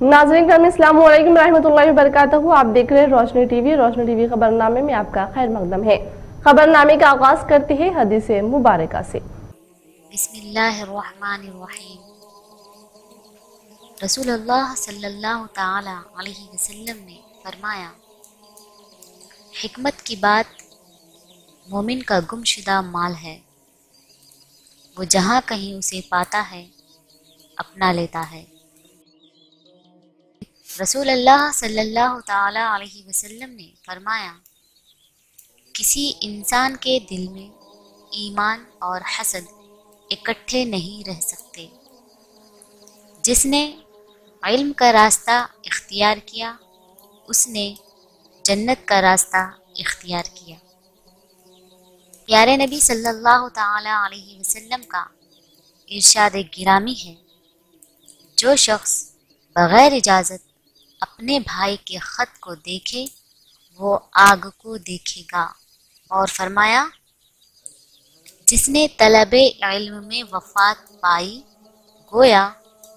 नाज़रीन अस्सलाम वालेकुम रहमतुल्लाहि व बरकातहू। आप देख रहे हैं रोशनी टीवी खबरनामे में आपका खैर मकदम है। खबरनामे का आगाज करते हैं हदीस मुबारका से। बिस्मिल्लाहिर्रहमानिर्रहीम। रसूलुल्लाह सल्लल्लाहु ताला अलैहि वसल्लम ने फरमाया, हिकमत की बात मोमिन का गुमशुदा माल है, वो जहाँ कहीं उसे पाता है अपना लेता है। रसूलुल्लाह सल्लल्लाहु ताला अलैहि वसल्लम ने फरमाया, किसी इंसान के दिल में ईमान और हसद इकट्ठे नहीं रह सकते। जिसने इल्म का रास्ता इख्तियार किया उसने जन्नत का रास्ता इख्तियार किया। प्यारे नबी सल्लल्लाहु ताला अलैहि वसल्लम का इरशाद गिरामी है, जो शख्स बगैर इजाज़त अपने भाई के ख़त को देखे वो आग को देखेगा। और फरमाया, जिसने तलबे इल्म में वफ़ात पाई गोया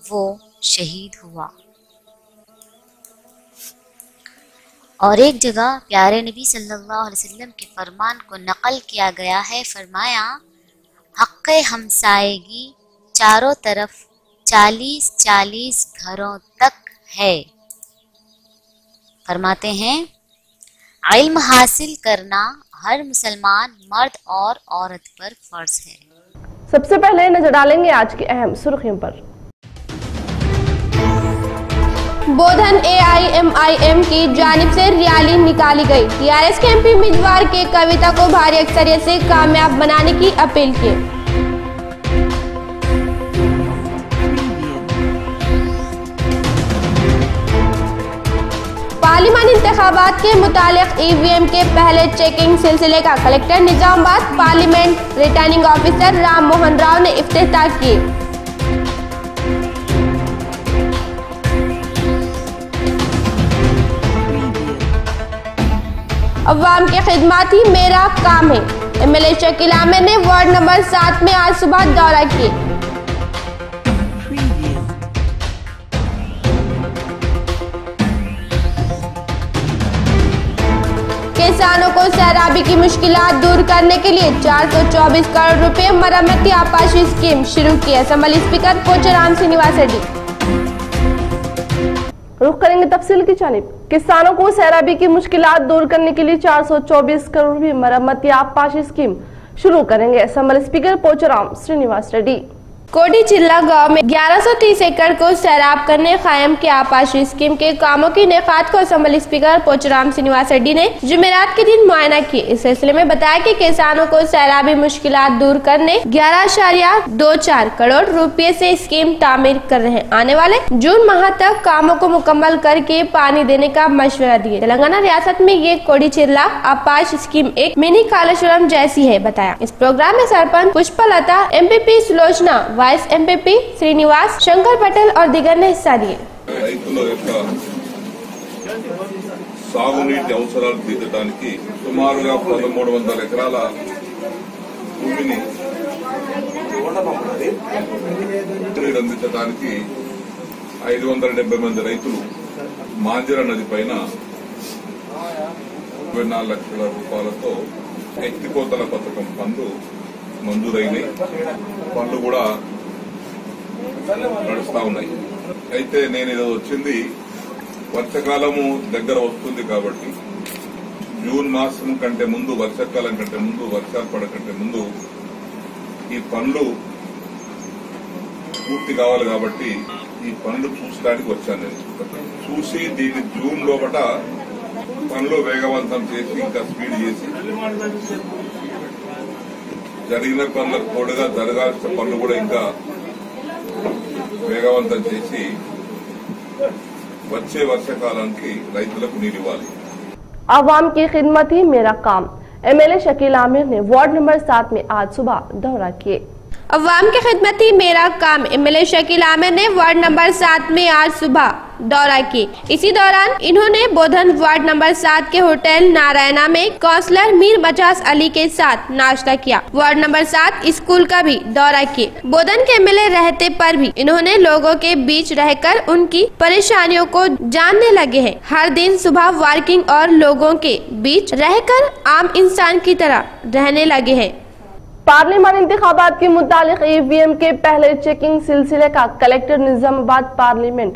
वो शहीद हुआ। और एक जगह प्यारे नबी सल्लल्लाहु अलैहि वसल्लम के फरमान को नकल किया गया है, फरमाया, हक़्क़े हमसायगी चारों तरफ 40-40 घरों तक है। फरमाते हैं, इल्म हासिल करना हर मुसलमान मर्द और औरत पर फर्ज है। सबसे पहले नजर डालेंगे आज की अहम सुर्खियों पर। बोधन AIMIM की जानिब से रैली निकाली गई। TRS के MP उम्मीदवार के कविता को भारी अक्सरियत से कामयाब बनाने की अपील की। पार्लिमानी इंतखाबात के मुतालिक EVM के पहले चेकिंग सिलसिले का collector Nizamabad parliament returning officer Ram Mohan Rao ने इफ्तिताह किए। अवाम की खिदमत ही मेरा काम है। MLA शकील आमिर ने वार्ड नंबर 7 में आज सुबह दौरा किया। किसानों को सैराबी की मुश्किलात दूर करने के लिए 424 करोड़ रुपए मरम्मती आपाशी स्कीम शुरू की। Assembly speaker Pocharam Srinivas Reddy. रुख करेंगे तफसील की जानिब। किसानों को सैराबी की मुश्किलात दूर करने के लिए 424 करोड़ रुपए मरम्मती आपाशी स्कीम शुरू करेंगे असेंबली स्पीकर पोचाराम श्रीनिवास रेड्डी। कोडी चिल्ला गांव में 1130 एकड़ को सैराब करने कायम के आपाशी स्कीम के कामों की इनेकाद को असेंबली स्पीकर पोचाराम श्रीनिवास रेड्डी ने जुमेरात के दिन मुआयना किए। इस सिलसिले में बताया कि किसानों को सैराबी मुश्किलात दूर करने 11.24 करोड़ रुपए से स्कीम तामीर कर रहे हैं। आने वाले जून माह तक कामों को मुकम्मल करके पानी देने का मशवरा दिए। तेलंगाना रियासत में ये कोडी चिल्ला आपाश स्कीम एक मिनी कालेश्वरम जैसी है, बताया। इस प्रोग्राम में sarpanch Pushpalatha, MPP Sulochana, vice MPP Srinivas, Shankar Patel और दिगर ने हिस्सा लिए। సాగునీటి అవసరాలు తీర్చడానికి సుమారుగా 1300 ఎకరాల భూమిని అందించడానికి 570 మంది రైతులు మాంజర నది పైన 24 లక్షల రూపాయలతో ఎత్తిపోతల పథకం పనులు మంజూరైనాయి. పనులు కూడా నడుస్తా ఉన్నాయి. అయితే నేను ఈరోజు వచ్చింది, వర్షకాలము దగ్గర వస్తుంది కాబట్టి జూన్ మాసం కంటే ముందు, వర్షాకాలం కంటే ముందు, వర్షాలు పడకంటే ముందు ఈ పనులు పూర్తి కావాలి. కాబట్టి ఈ పనులు చూసడానికి వచ్చాను. నేను చూసి దీన్ని జూన్ లోపల పనులు వేగవంతం చేసి ఇంకా స్పీడ్ చేసి జరిగిన పనులకు తోడుగా జరగాల్సిన పనులు కూడా ఇంకా వేగవంతం చేసి వచ్చే వర్షాకాలానికి రైతులకు నీరు ఇవ్వాలి। आवाम की खिदमत ही मेरा काम। MLA शकील आमिर ने वार्ड नंबर 7 में आज सुबह दौरा किए। अवाम की खिदमत ही मेरा काम। MLA शकील आमिर ने वार्ड नंबर 7 में आज सुबह दौरा किए। इसी दौरान इन्होंने बोधन वार्ड नंबर 7 के होटल नारायणा में काउंसलर मीर मजाज अली के साथ नाश्ता किया। वार्ड नंबर 7 स्कूल का भी दौरा किए। बोधन के एमएलए रहते पर भी इन्होंने लोगों के बीच रहकर उनकी परेशानियों को जानने लगे हैं। हर दिन सुबह वॉकिंग और लोगों के बीच रहकर आम इंसान की तरह रहने लगे हैं। पार्लियामान इंतखाबात के मुतालिक ईवीएम के पहले चेकिंग सिलसिले का collector Nizamabad parliament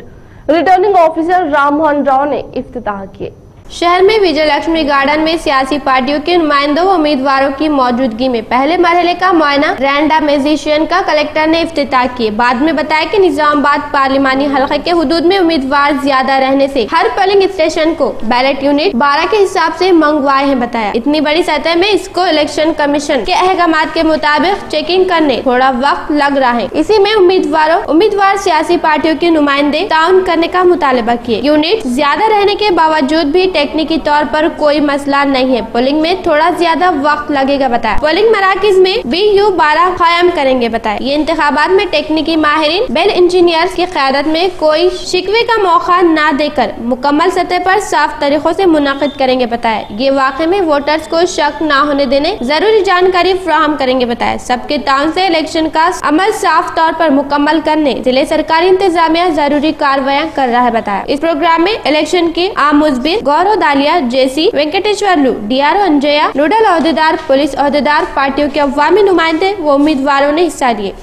returning officer Ram Mohan Rao ने इफ्तिताह किए। शहर में विजय लक्ष्मी गार्डन में सियासी पार्टियों के नुमाइंदों व उम्मीदवारों की मौजूदगी में पहले मरहले का मुआयना रैंडमाइजेशन का कलेक्टर ने इफ्तिताह किए। बाद में बताया कि निजामाबाद पार्लिमानी हलके के हुदूद में उम्मीदवार ज्यादा रहने से हर पोलिंग स्टेशन को बैलेट यूनिट 12 के हिसाब से मंगवाए हैं। बताया इतनी बड़ी सतह में इसको इलेक्शन कमीशन के अहकामात के मुताबिक चेकिंग करने थोड़ा वक्त लग रहा है। इसी में उम्मीदवार सियासी पार्टियों के नुमाइंदे ताउन करने का मुतालबा किए। यूनिट ज्यादा रहने के बावजूद भी टेक्निकी तौर पर कोई मसला नहीं है। पोलिंग में थोड़ा ज्यादा वक्त लगेगा। बताया पोलिंग मराकज में BU 12 कायम करेंगे। बताया ये इंतखाबात में टेक्निकी माहिरीन बेल इंजीनियर्स की क़यादत में कोई शिकवे का मौका न देकर मुकम्मल सतह पर साफ तरीकों से मुनाकिद करेंगे। बताया ये वाक़े में वोटर्स को शक न होने देने जरूरी जानकारी फ्राहम करेंगे। बताया सबके ताउन से इलेक्शन का अमल साफ तौर पर मुकम्मल करने जिले सरकारी इंतजामिया जरूरी कार्रवाई कर रहा है। बताया इस प्रोग्राम में इलेक्शन के आम मुजबिर गौरव दालिया, जेसी Venkateswarlu, DRO Anjaiah, nodal अहदेदार, police अहदेदार, पार्टियों के अवामी नुमाइंदे व उम्मीदवारों ने हिस्सा लिए।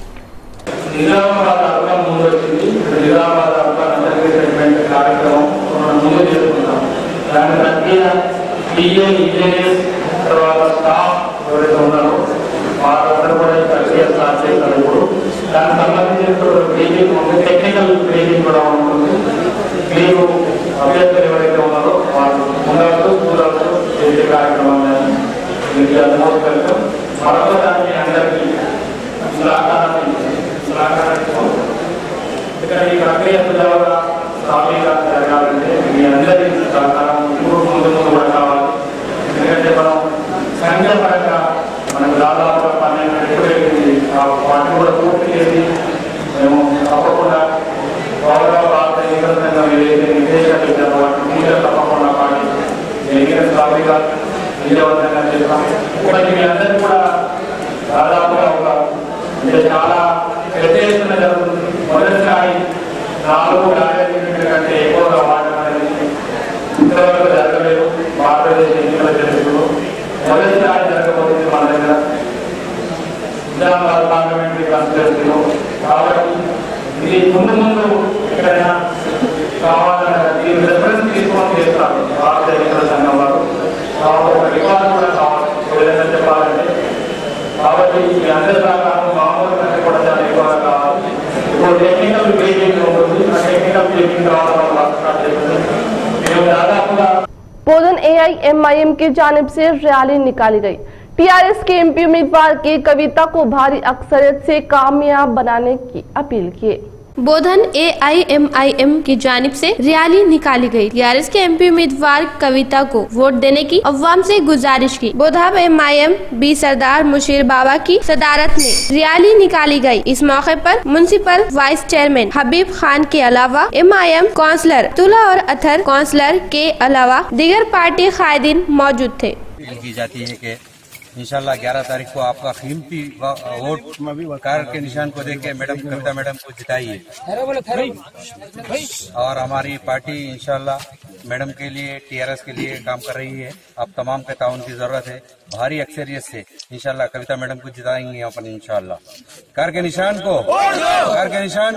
అభ్యర్థులు ఎవరైతే ఉన్నారో వాళ్ళు ముందస్తు దూరాలు చేసే కార్యక్రమాన్ని మీకు అనుమతిస్తాం. మరొకసారి అందరికీ ఇక్కడ ఈ ప్రక్రియ సులభంగా సాఫీగా జరగాలంటే మీ అందరి సహకారం ముందు కూడా కావాలి. ఎందుకంటే మనం సంఖ్యాపరంగా మనకు దాదాపుగా 12 రెట్లు పెట్టింది. వాటిని కూడా పూర్తి చేసి మేము తప్పకుండా గౌరవ భారత ఎన్నికల సంఘం ఏదైతే నిర్దేశాలు ఇచ్చారో వాటిని పూర్తిగా తప్పకుండా పాటి ఎన్నికల సాఫీగా విజయవంతంగా చేస్తాం. మీ అందరికీ కూడా దాదాపుగా చాలా పెద్ద ఎత్తున జరుగుతుంది. మొదటిసారి 4 రాజకీయ కంటే ఎక్కువగా వాడడం అనేది ఇంతవరకు జరగలేదు. భారతదేశ ఎన్నికల చరిత్రలో మొదటిసారి జరగబోతుంది మన దగ్గర నిజామాబాద్ పార్లమెంటరీ కాన్స్టిట్యూన్సీలో. కాబట్టి ఇది ముందు ఎక్కడైనా కావాలన్నా దీని రెఫరెన్స్ తీసుకొని చేస్తారు భారత ఎన్నికల సంఘం వారు. ఒక రికార్డు కూడా కావాలి ఏదైనా చెప్పాలంటే. కాబట్టి మీ అందరి సహకారం మామూలు కంటే కూడా చాలా ఎక్కువగా కావాలి. ఇప్పుడు టెక్నికల్ బ్రీఫింగ్ ఉంటుంది. ఆ టెక్నికల్ బ్రీఫింగ్ రావడం వల్ల స్టార్ట్ చేస్తుంది. మేము దాదాపుగా बोधन AIMIM की जानिब से रैली निकाली गई। TRS के MP उम्मीदवार की कविता को भारी अक्सरियत से कामयाब बनाने की अपील की। बोधन AIMIM की जानिब से रैली निकाली गई। TRS के MP उम्मीदवार कविता को वोट देने की अवाम से गुजारिश की। बोधन MIM B सरदार मुशीर बाबा की सदारत में रैली निकाली गई। इस मौके पर म्युनिसिपल वाइस चेयरमैन हबीब खान के अलावा MIM काउंसलर तुला और अथर काउंसलर के अलावा दीगर पार्टी कायदीन मौजूद थे। की जाती है कि इंशाल्लाह 11 तारीख को आपका कीमती वोट कार के निशान को देख के मैडम कविता मैडम को जिताइए और हमारी पार्टी इंशाल्लाह मैडम के लिए TRS के लिए काम कर रही है। अब तमाम के ताउन की जरूरत है। भारी अक्सरियत से इंशाल्लाह कविता मैडम को जिताएंगे अपन इंशाल्लाह। कार के निशान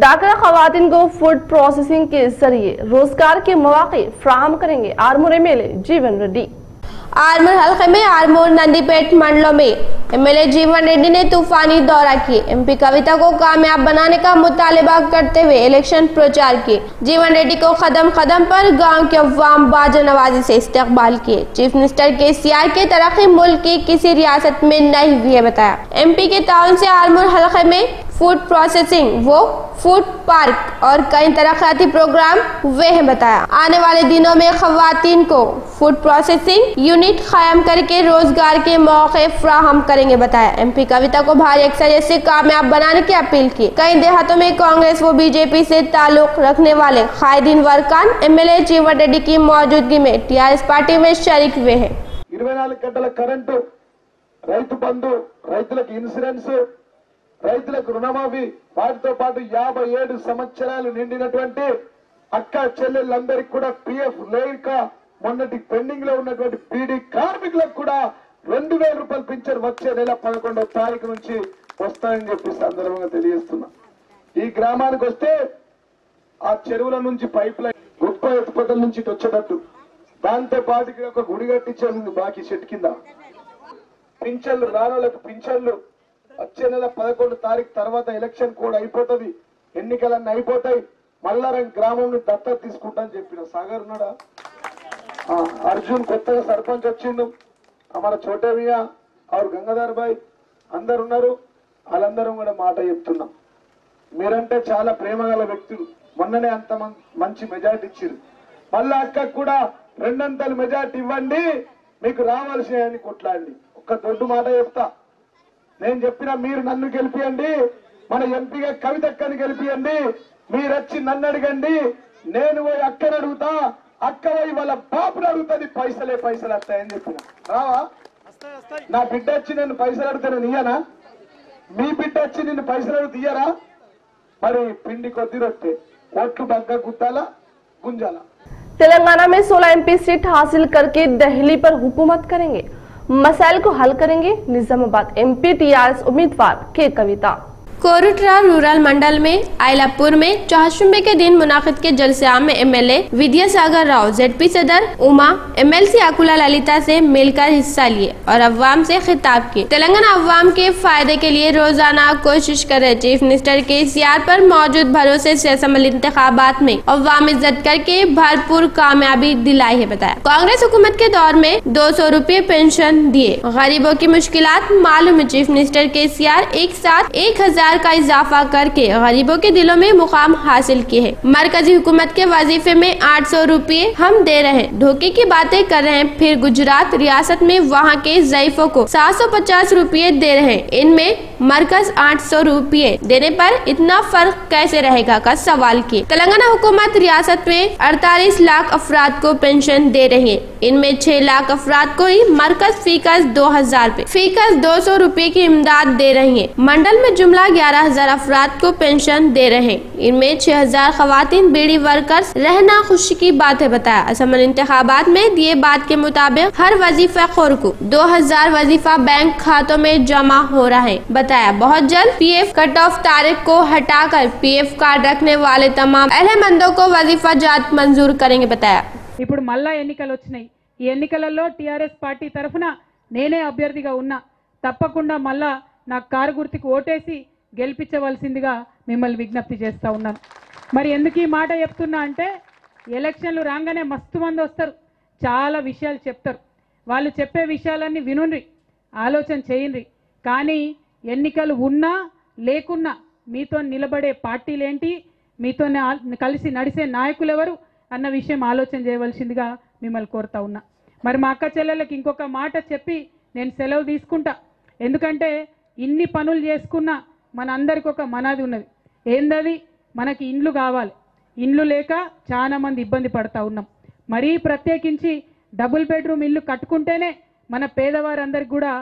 डाकरा खवातीन को फूड प्रोसेसिंग के जरिए रोजगार के मौके फराहम करेंगे आरमूर MLA जीवन रेड्डी। आरमूर हल्के में आरमूर नंदीपेट मंडलों में MLA जीवन रेड्डी ने तूफानी दौरा किए। MP कविता को कामयाब बनाने का मुतालिबा करते हुए इलेक्शन प्रचार किए। जीवन रेड्डी को कदम कदम पर गांव के अवाम बाजा नवाजी से इस्तकबाल किए। चीफ मिनिस्टर KCR की तरक्की मुल्क की किसी रियासत में नहीं हुई है। बताया MP के ताउन से आरमूर हल्के में फूड प्रोसेसिंग वो फूड पार्क और कई तरक्याती प्रोग्राम हुए हैं बताया। आने वाले दिनों में खवातीन को फूड प्रोसेसिंग यूनिट कायम करके रोजगार के मौके फ्राहम करेंगे बताया। एमपी कविता को भारी अक्सरियत से कामयाब बनाने की अपील की। कई देहातों में कांग्रेस व बीजेपी से ताल्लुक रखने वाले कायदीन वरकान एमएलए जीवन रेड्डी की मौजूदगी में टीआरएस पार्टी में शरीक हुए हैं। 24 గంటల కరెంటు, రైతు బంధు, రైతులకు ఇన్సూరెన్స్, రైతులకు రుణమాఫీ, వాటితో పాటు 57 సంవత్సరాలు నిండినటువంటి అక్క చెల్లెళ్ళందరికీ కూడా పిఎఫ్ లేక మొన్నటి పెండింగ్ లో ఉన్నటువంటి పీడీ కార్మికులకు కూడా 2000 రూపాయలు పింఛన్ వచ్చే నెల 11వ తారీఖు నుంచి వస్తాయని చెప్పి సందర్భంగా తెలియజేస్తున్నా। ఈ గ్రామానికి వస్తే ఆ చెరువుల నుంచి పైప్ లైన్ గొప్ప ఎత్తుపతల నుంచి వచ్చేటట్టు, దాంతో పాటుకి ఒక గుడి కట్టించేది బాకీ చెట్టు కింద, పింఛన్లు రానోళ్ళకు పింఛన్లు వచ్చే నెల 11వ తారీఖు తర్వాత ఎలక్షన్ కోడ్ అయిపోతుంది, ఎన్నికలన్నీ అయిపోతాయి, మల్లారం గ్రామం దత్తత తీసుకుంటా అని చెప్పిన। సాగర్ ఉన్నాడా? అర్జున్ కొత్తగా సర్పంచ్ వచ్చిండు, हमारा छोटे भैया और गंगाधर भाई అందరు ఉన్నారు। వాళ్ళందరూ కూడా మాట చెప్తున్నాం, మీరంటే చాలా ప్రేమ గల వ్యక్తులు, మొన్ననే అంత మంచి మెజారిటీ ఇచ్చారు, మళ్ళా అక్కకు కూడా 200 మెజారిటీ ఇవ్వండి, మీకు రావాల్సినవన్నీ కొట్లాడండి। ఒక్క దొడ్డు మాట చెప్తా, నేను చెప్పిన మీరు నన్ను గెలిపియండి, మన ఎంపీగా కవితక్కని గెలిపియండి, మీరు వచ్చి నన్ను అడగండి, నేను పోయి అక్కని అడుగుతా, అక్క పోయి వాళ్ళ బాపుని అడుగుతుంది, పైసలే పైసలు వస్తాయని చెప్పిన। రావా? నా బిడ్డ వచ్చి నేను పైసలు అడిగితే నేను ఇయ్యనా? మీ బిడ్డ వచ్చి నిన్ను పైసలు అడిగితే ఇయ్యరా? మరి పిండి కొద్ది రొట్టె, ఓట్లు బగ్గ గుద్దాలా గుంజాలా? तेलंगाना में 16 एमपी सीट हासिल करके दिल्ली पर हुकूमत करेंगे, मसाइल को हल करेंगे निजामाबाद एमपी टीआरएस उम्मीदवार के कविता। कोरुटरा रूरल मंडल में आयलापुर में चौहशुम्बे के दिन मुनाकिद के जलसे में एमएलए विद्यासागर राव, जेडपी सदर उमा, एमएलसी अकुला ललिता से मिलकर हिस्सा लिए और अवाम से खिताब किए। तेलंगाना अवाम के फायदे के लिए रोजाना कोशिश कर रहे चीफ मिनिस्टर केसीआर पर मौजूद भरोसे से असम्बली इंतखाबात में अवाम इज्जत करके भरपूर कामयाबी दिलाई है बताया। कांग्रेस हुकूमत के दौर में 200 रुपये पेंशन दिए, गरीबों की मुश्किलात मालूम है। चीफ मिनिस्टर केसीआर एक साथ 1000 का इजाफा करके गरीबों के दिलों में मुकाम हासिल किए हैं। मरकजी हुकूमत के वजीफे में 800 रुपये हम दे रहे हैं, धोखे की बातें कर रहे हैं। फिर गुजरात रियासत में वहाँ के ज़ईफों को 750 रुपये दे रहे हैं, इनमें मरकज 800 रुपये देने पर इतना फर्क कैसे रहेगा का सवाल किए। तेलंगाना हुकूमत रियासत में 48 लाख अफराद को पेंशन दे रही है, इनमें 6 लाख अफराद को ही मरकज फीकस 2000 रुपए, फीकस 200 रुपये की इमदाद दे रही है। मंडल में जुमला 11,000 अफराद को पेंशन दे रहे हैं, इनमें 6,000 खवातीन बीड़ी वर्कर्स रहना खुशी की बात है बताया। असम्बली इंतखाबात में दिए बात के मुताबिक हर वजीफा खोर को 2000 वजीफा बैंक खातों में जमा हो रहा है बताया। बहुत जल्द पीएफ कट ऑफ तारीख को हटाकर पीएफ कार्ड रखने वाले तमाम अहलमंदों को वजीफा जात मंजूर करेंगे बताया। ఇప్పుడు మళ్ళా ఎన్నికలు వచ్చినాయి, ఈ ఎన్నికలలో టీఆర్ఎస్ పార్టీ తరఫున నేనే అభ్యర్థిగా ఉన్నా, తప్పకుండా మళ్ళా నాకు కారు గుర్తుకు ఓటేసి గెలిపించవలసిందిగా మిమ్మల్ని విజ్ఞప్తి చేస్తా ఉన్నాను। మరి ఎందుకు ఈ మాట చెప్తున్నా అంటే, ఎలక్షన్లు రాగానే మస్తు మంది వస్తారు, చాలా విషయాలు చెప్తారు, వాళ్ళు చెప్పే విషయాలన్నీ వినుండ్రి, ఆలోచన చేయండి, కానీ ఎన్నికలు ఉన్నా లేకున్నా మీతో నిలబడే పార్టీలేంటి, మీతో కలిసి నడిచే నాయకులు ఎవరు అన్న విషయం ఆలోచన చేయవలసిందిగా మిమ్మల్ని కోరుతా ఉన్నా। మరి మా అక్క చెల్లెళ్ళకి ఇంకొక మాట చెప్పి నేను సెలవు తీసుకుంటా, ఎందుకంటే ఇన్ని పనులు చేసుకున్నా మన అందరికి ఒక మనాది ఉన్నది, ఏందది? మనకి ఇండ్లు కావాలి, ఇండ్లు లేక చాలా మంది ఇబ్బంది పడతా ఉన్నాం। మరీ ప్రత్యేకించి డబుల్ బెడ్రూమ్ ఇల్లు కట్టుకుంటేనే మన పేదవారందరికి కూడా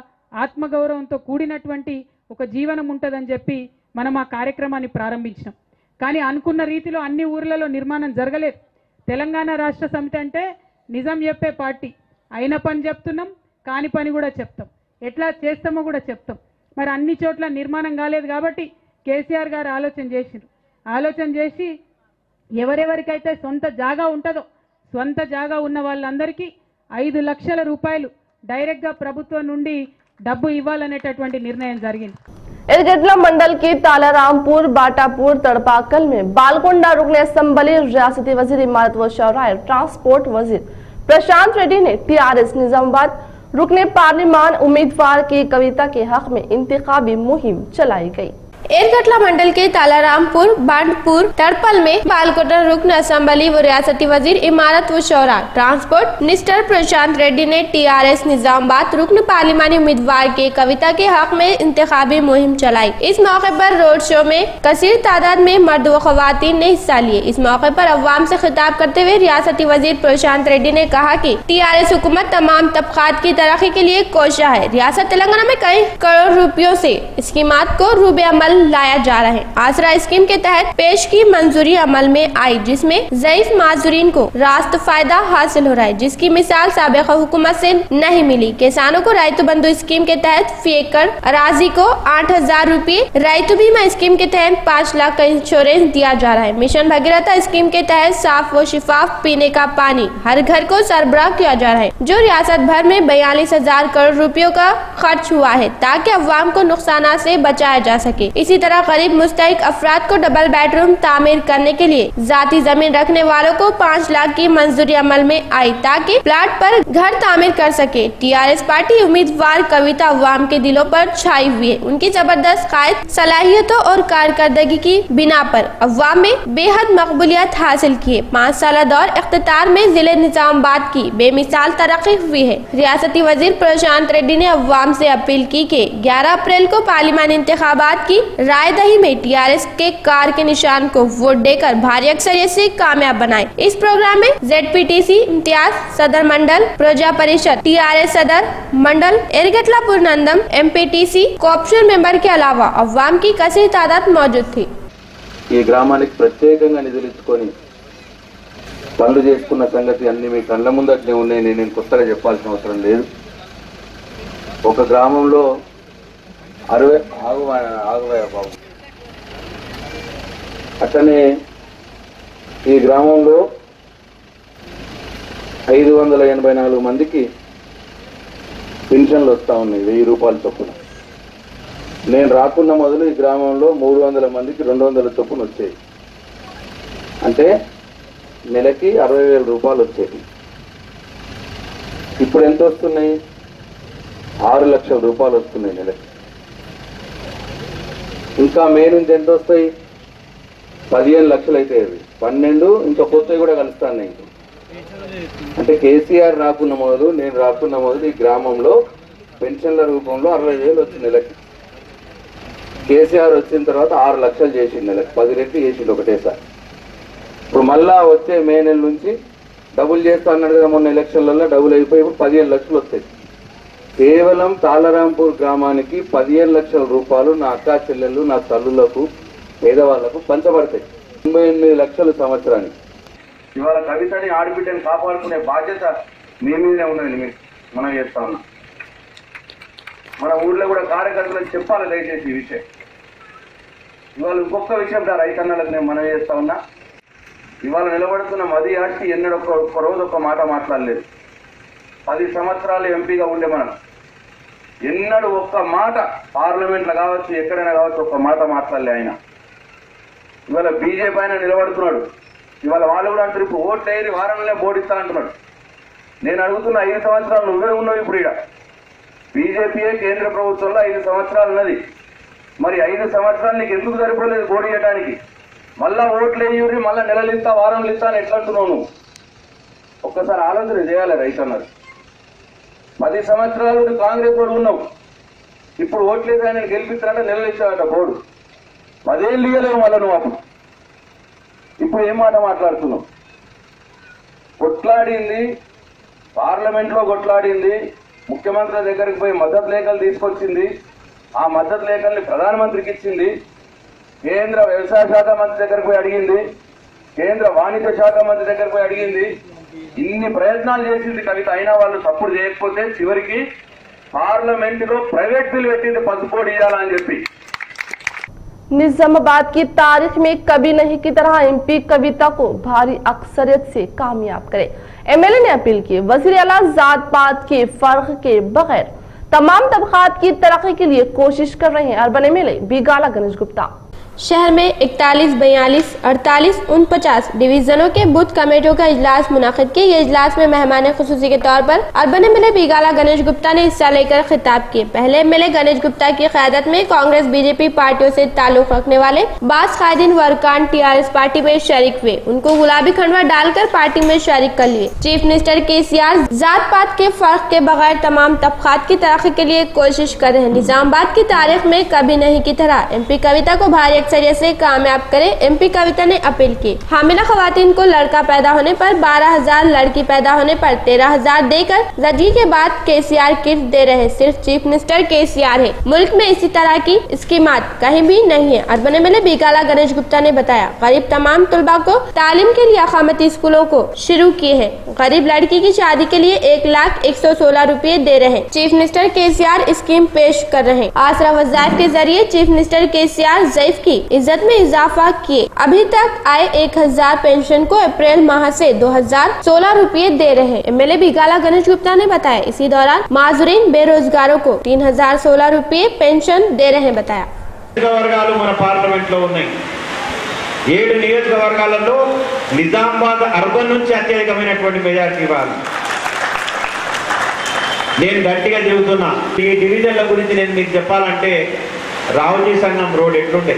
ఆత్మగౌరవంతో కూడినటువంటి ఒక జీవనం ఉంటుందని చెప్పి మనం ఆ కార్యక్రమాన్ని ప్రారంభించినాం। కానీ అనుకున్న రీతిలో అన్ని ఊర్లలో నిర్మాణం జరగలేదు। తెలంగాణ రాష్ట్ర సమితి అంటే నిజం చెప్పే పార్టీ, అయిన పని చెప్తున్నాం, కాని పని కూడా చెప్తాం, ఎట్లా చేస్తామో కూడా చెప్తాం। మరి అన్ని చోట్ల నిర్మాణం కాలేదు కాబట్టి కేసీఆర్ గారు ఆలోచన చేసి ఎవరెవరికైతే సొంత జాగా ఉంటుందో సొంత జాగా ఉన్న వాళ్ళందరికీ 5 లక్షల రూపాయలు డైరెక్ట్గా ప్రభుత్వం నుండి డబ్బు ఇవ్వాలనేటటువంటి నిర్ణయం జరిగింది। इरगेटला मंडल के तालारामपुर, बाटापुर, तड़पाकल में बालकोंडा रुकने असम्बली रियासती वजीर इमारत व शौराय ट्रांसपोर्ट वजीर प्रशांत रेड्डी ने टीआरएस निजामाबाद रुकने पार्लिमान उम्मीदवार की कविता के हक में इंतखाबी मुहिम चलाई गई। एरगटला मंडल के तालारामपुर, बांडपुर, तड़पल में बालकोटा रुकन असम्बली व रियासती वजीर इमारत व शौरा ट्रांसपोर्ट मिस्टर प्रशांत रेड्डी ने TRS निजामाबाद रुकन पार्लिमानी उम्मीदवार के कविता के हक में इंतखाबी मुहिम चलाई। इस मौके पर रोड शो में कसीर तादाद में मर्द व खवातीन ने हिस्सा लिए। इस मौके पर अवाम से खिताब करते हुए रियासती वजीर प्रशांत रेड्डी ने कहा कि TRS हुकूमत तमाम तबकात की तरक्की के लिए कोशिश है। रियासत तेलंगाना में कई करोड़ रुपयों से स्कीमात को रूबे अमल लाया जा रहा है। आसरा स्कीम के तहत पेश की मंजूरी अमल में आई, जिसमें ज़ईफ माजूरीन को रास्त फायदा हासिल हो रहा है, जिसकी मिसाल साबिक़ हुकूमत से नहीं मिली। किसानों को रैतु बंधु स्कीम के तहत फी एकड़ अराजी को 8,000 रूपए, रैतु बीमा स्कीम के तहत 5 लाख का इंश्योरेंस दिया जा रहा है। मिशन भगीरथ स्कीम के तहत साफ व शिफाफ पीने का पानी हर घर को सरबराह किया जा रहा है, जो रियासत भर में 42,000 करोड़ रुपयों का खर्च हुआ है, ताकि अवाम को नुकसान से बचाया जा सके। इसी तरह गरीब मुस्तहिक अफराद को डबल बेडरूम तामीर करने के लिए जाती जमीन रखने वालों को 5 लाख की मंजूरी अमल में आई, ताकि प्लाट पर घर तामीर कर सके। TRS पार्टी उम्मीदवार कविता अवाम के दिलों पर छाई हुई है। उनकी जबरदस्त कायद सलाहियतों और कारकर्दगी की बिना पर अवाम में बेहद मकबूलियत हासिल की है। 5 साल दौर इख्तितार में जिले निजामाबाद की बेमिसाल तरक्की हुई है। रियासती वजीर प्रशांत रेड्डी ने अवाम से अपील की कि 11 अप्रैल को पार्लिमानी इंतखाबात की रायदही में TRS के कार के निशान को वोट देकर भारी अक्सरियत से कामयाब बनाए। इस प्रोग्राम में ZPTC इम्तियाज सदर मंडल, प्रजा परिषद TRS सदर मंडल, एरगटला पूर्णंदम MPTC कोऑप्शन मेंबर के अलावा अवाम की कसीर तादाद मौजूद थी। ఈ గ్రామానికి ప్రత్యేకంగా నిధులు ఇచ్చుకొని పనులు చేసుకున్న సంగతి అన్ని మీ కళ్ళ ముందట్లే ఉన్నాయి. నేను కొత్తగా చెప్పాల్సిన అవసరం లేదు. ఒక గ్రామంలో 60 అట్లనే ఈ గ్రామంలో 584 మందికి పెన్షన్లు వస్తూ ఉన్నాయి 1000 రూపాయల చొప్పున. నేను రాకున్న మొదలు ఈ గ్రామంలో 300 మందికి 200 చొప్పున వచ్చాయి. అంటే నెలకి 60,000 రూపాయలు వచ్చేది. ఇప్పుడు ఎంత వస్తున్నాయి? 6 లక్షల రూపాయలు వస్తున్నాయి నెలకి. ఇంకా మే నుంచి ఎంత వస్తాయి? 15 లక్షలు అయితే 12 ఇంకా కొత్తవి కూడా కలుస్తాయి. అంటే కేసీఆర్ రాకున్న మొదలు, నేను రాకున్న మొదలు ఈ గ్రామంలో పెన్షన్ల రూపంలో 60,000 వచ్చింది నెలకి. కేసీఆర్ వచ్చిన తర్వాత 6 లక్షలు చేసింది నెలకి, 10 రెట్లు చేసింది ఒకటేసారి. ఇప్పుడు మళ్ళా వచ్చే మే నెల నుంచి డబుల్ చేస్తా అన్నాడు కదా మొన్న ఎలక్షన్లలో, డబుల్ అయిపోయి ఇప్పుడు 15 లక్షలు వస్తాయి. కేవలం తాళరాంపూర్ గ్రామానికి 15 లక్షల రూపాయలు నా అక్కా చెల్లెళ్ళు, నా తల్లులకు, పేదవాళ్లకు పంచబడతాయి. 98 లక్షలు సంవత్సరానికి. ఇవాళ కవితని ఆడబిడ్డని కాపాడుకునే బాధ్యత మీ మీదనే ఉన్నది. మనం చేస్తా ఉన్నాం. మన ఊర్లో కూడా కార్యకర్తలకు చెప్పాలి దయచేసి ఈ విషయం. ఇవాళ ఇంకొక విషయం రైతన్నలకు నేను మనం చేస్తా ఉన్నా. ఇవాళ నిలబడుతున్న మది ఆర్టీ ఎన్నడూ ఒక్క రోజు ఒక్క మాట మాట్లాడలేదు. 10 సంవత్సరాలు ఎంపీగా ఉండే మనం ఎన్నడూ ఒక్క మాట పార్లమెంట్లో కావచ్చు, ఎక్కడైనా కావచ్చు, ఒక్క మాట మాట్లాడలే ఆయన. ఇవాళ బీజేపీ ఆయన నిలబడుతున్నాడు. ఇవాళ వాళ్ళు కూడా అంటారు ఇప్పుడు ఓట్లు వేయని వారంలోనే బోడిస్తా అంటున్నాడు. నేను అడుగుతున్న 5 సంవత్సరాలు నువ్వే ఉన్నావు. ఇప్పుడు ఇక్కడ బీజేపీయే కేంద్ర ప్రభుత్వంలో 5 సంవత్సరాలు ఉన్నది. మరి 5 సంవత్సరాలు నీకు ఎందుకు సరిపోలేదు బోడి చేయడానికి? మళ్ళా ఓట్లు వేయూరి, మళ్ళా నెలలు ఇస్తా, వారంలు ఇస్తా అని ఎట్లా అంటున్నావు నువ్వు? ఒక్కసారి ఆలోచన చేయాలి రైతన్నారు. 10 సంవత్సరాలు కాంగ్రెస్ వాడు ఉన్నావు. ఇప్పుడు ఓట్లేదు ఆయన గెలిపిస్తానంటే నెలలు ఇచ్చాడట బోర్డు. 10 ఏళ్ళు ఇయ్యలేవు మళ్ళా నువ్వు. అప్పుడు ఇప్పుడు ఏం మాట మాట్లాడుతున్నావు? కొట్లాడింది పార్లమెంట్లో, కొట్లాడింది ముఖ్యమంత్రి దగ్గరికి పోయి మద్దతు లేఖలు తీసుకొచ్చింది. ఆ మద్దతు లేఖల్ని ప్రధానమంత్రికి ఇచ్చింది. కేంద్ర వ్యవసాయ శాఖ మంత్రి దగ్గరికి పోయి అడిగింది. కేంద్ర వాణిజ్య శాఖ మంత్రి దగ్గరికి పోయి అడిగింది. ఇన్ని ప్రయత్నాలు చేసింది కవిత. అయినా వాళ్ళు తప్పుడు చేయకపోతే చివరికి పార్లమెంటులో ప్రైవేట్ బిల్ పెట్టింది పసుపోడి ఇవ్వాలని చెప్పి. निजामाबाद की तारीख में कभी नहीं की तरह MP कविता को भारी अक्सरियत से कामयाब करे। MLA ने अपील की वज़ीर आला जात पात के फर्क के बगैर तमाम तबकात की तरक्की के लिए कोशिश कर रहे हैं। Urban MLA Bigala Ganesh Gupta. शहर में 41, 42, 48, 49 डिवीजनों के बूथ कमेटियों का इजलास मुनाकिद किया। ये इजलास में मेहमान खुसूसी के तौर पर अर्बन एमएलए बिगाला गणेश गुप्ता ने हिस्सा लेकर खिताब किए। पहले एमएलए गणेश गुप्ता की क़यादत में कांग्रेस बीजेपी पार्टियों से ताल्लुक रखने वाले बास कायदीन व अरकान टीआरएस पार्टी में शरीक हुए। उनको गुलाबी खंडवा डालकर पार्टी में शरीक कर लिए। चीफ मिनिस्टर केसीआर जात पात के फर्क के बगैर तमाम तबकात की तरक्की के लिए कोशिश कर रहे हैं। निजामाबाद की तारीख में कभी नहीं की तरह एमपी कविता को भारी अक्सरियत से कामयाब करे, एमपी कविता ने अपील की। हामिला खवातीन को लड़का पैदा होने पर 12,000, लड़की पैदा होने पर 13,000 देकर रजी के बाद केसीआर किट दे रहे सिर्फ चीफ मिनिस्टर केसीआर है। मुल्क में इसी तरह की स्कीमात कहीं भी नहीं है। अर्बन एमएलए बिगाला गणेश गुप्ता ने बताया, गरीब तमाम तलबा को तालीम के लिए अकामती स्कूलों को शुरू किए हैं। गरीब लड़की की शादी के लिए 1,116 रुपए दे रहे हैं। चीफ मिनिस्टर केसीआर स्कीम पेश कर रहे हैं। आसरा वज़ाइफ के जरिए चीफ मिनिस्टर केसीआर ज़ईफ की इज्जत में इजाफा किए। अभी तक आए 1,000 पेंशन को अप्रैल माह से 2,016 रुपए दे रहे हैं। एमएलए बिगाला गणेश गुप्ता ने बताया, इसी दौरान माजूरीन बेरोजगारों को 3,016 रुपए पेंशन दे रहे हैं। बताया, మన పార్లమెంట్ లో ఉన్నాయి 7 నియోజకవర్గాలలో నిజామాబాద్ అర్బన్ నుంచి అత్యధికమైనటువంటి మెజారిటీ ఇవ్వాలి. నేను గట్టిగా చెబుతున్నా, ఈ డివిజన్ల గురించి నేను మీకు చెప్పాలంటే రావుజీ సంఘం రోడ్ ఎట్లుండే,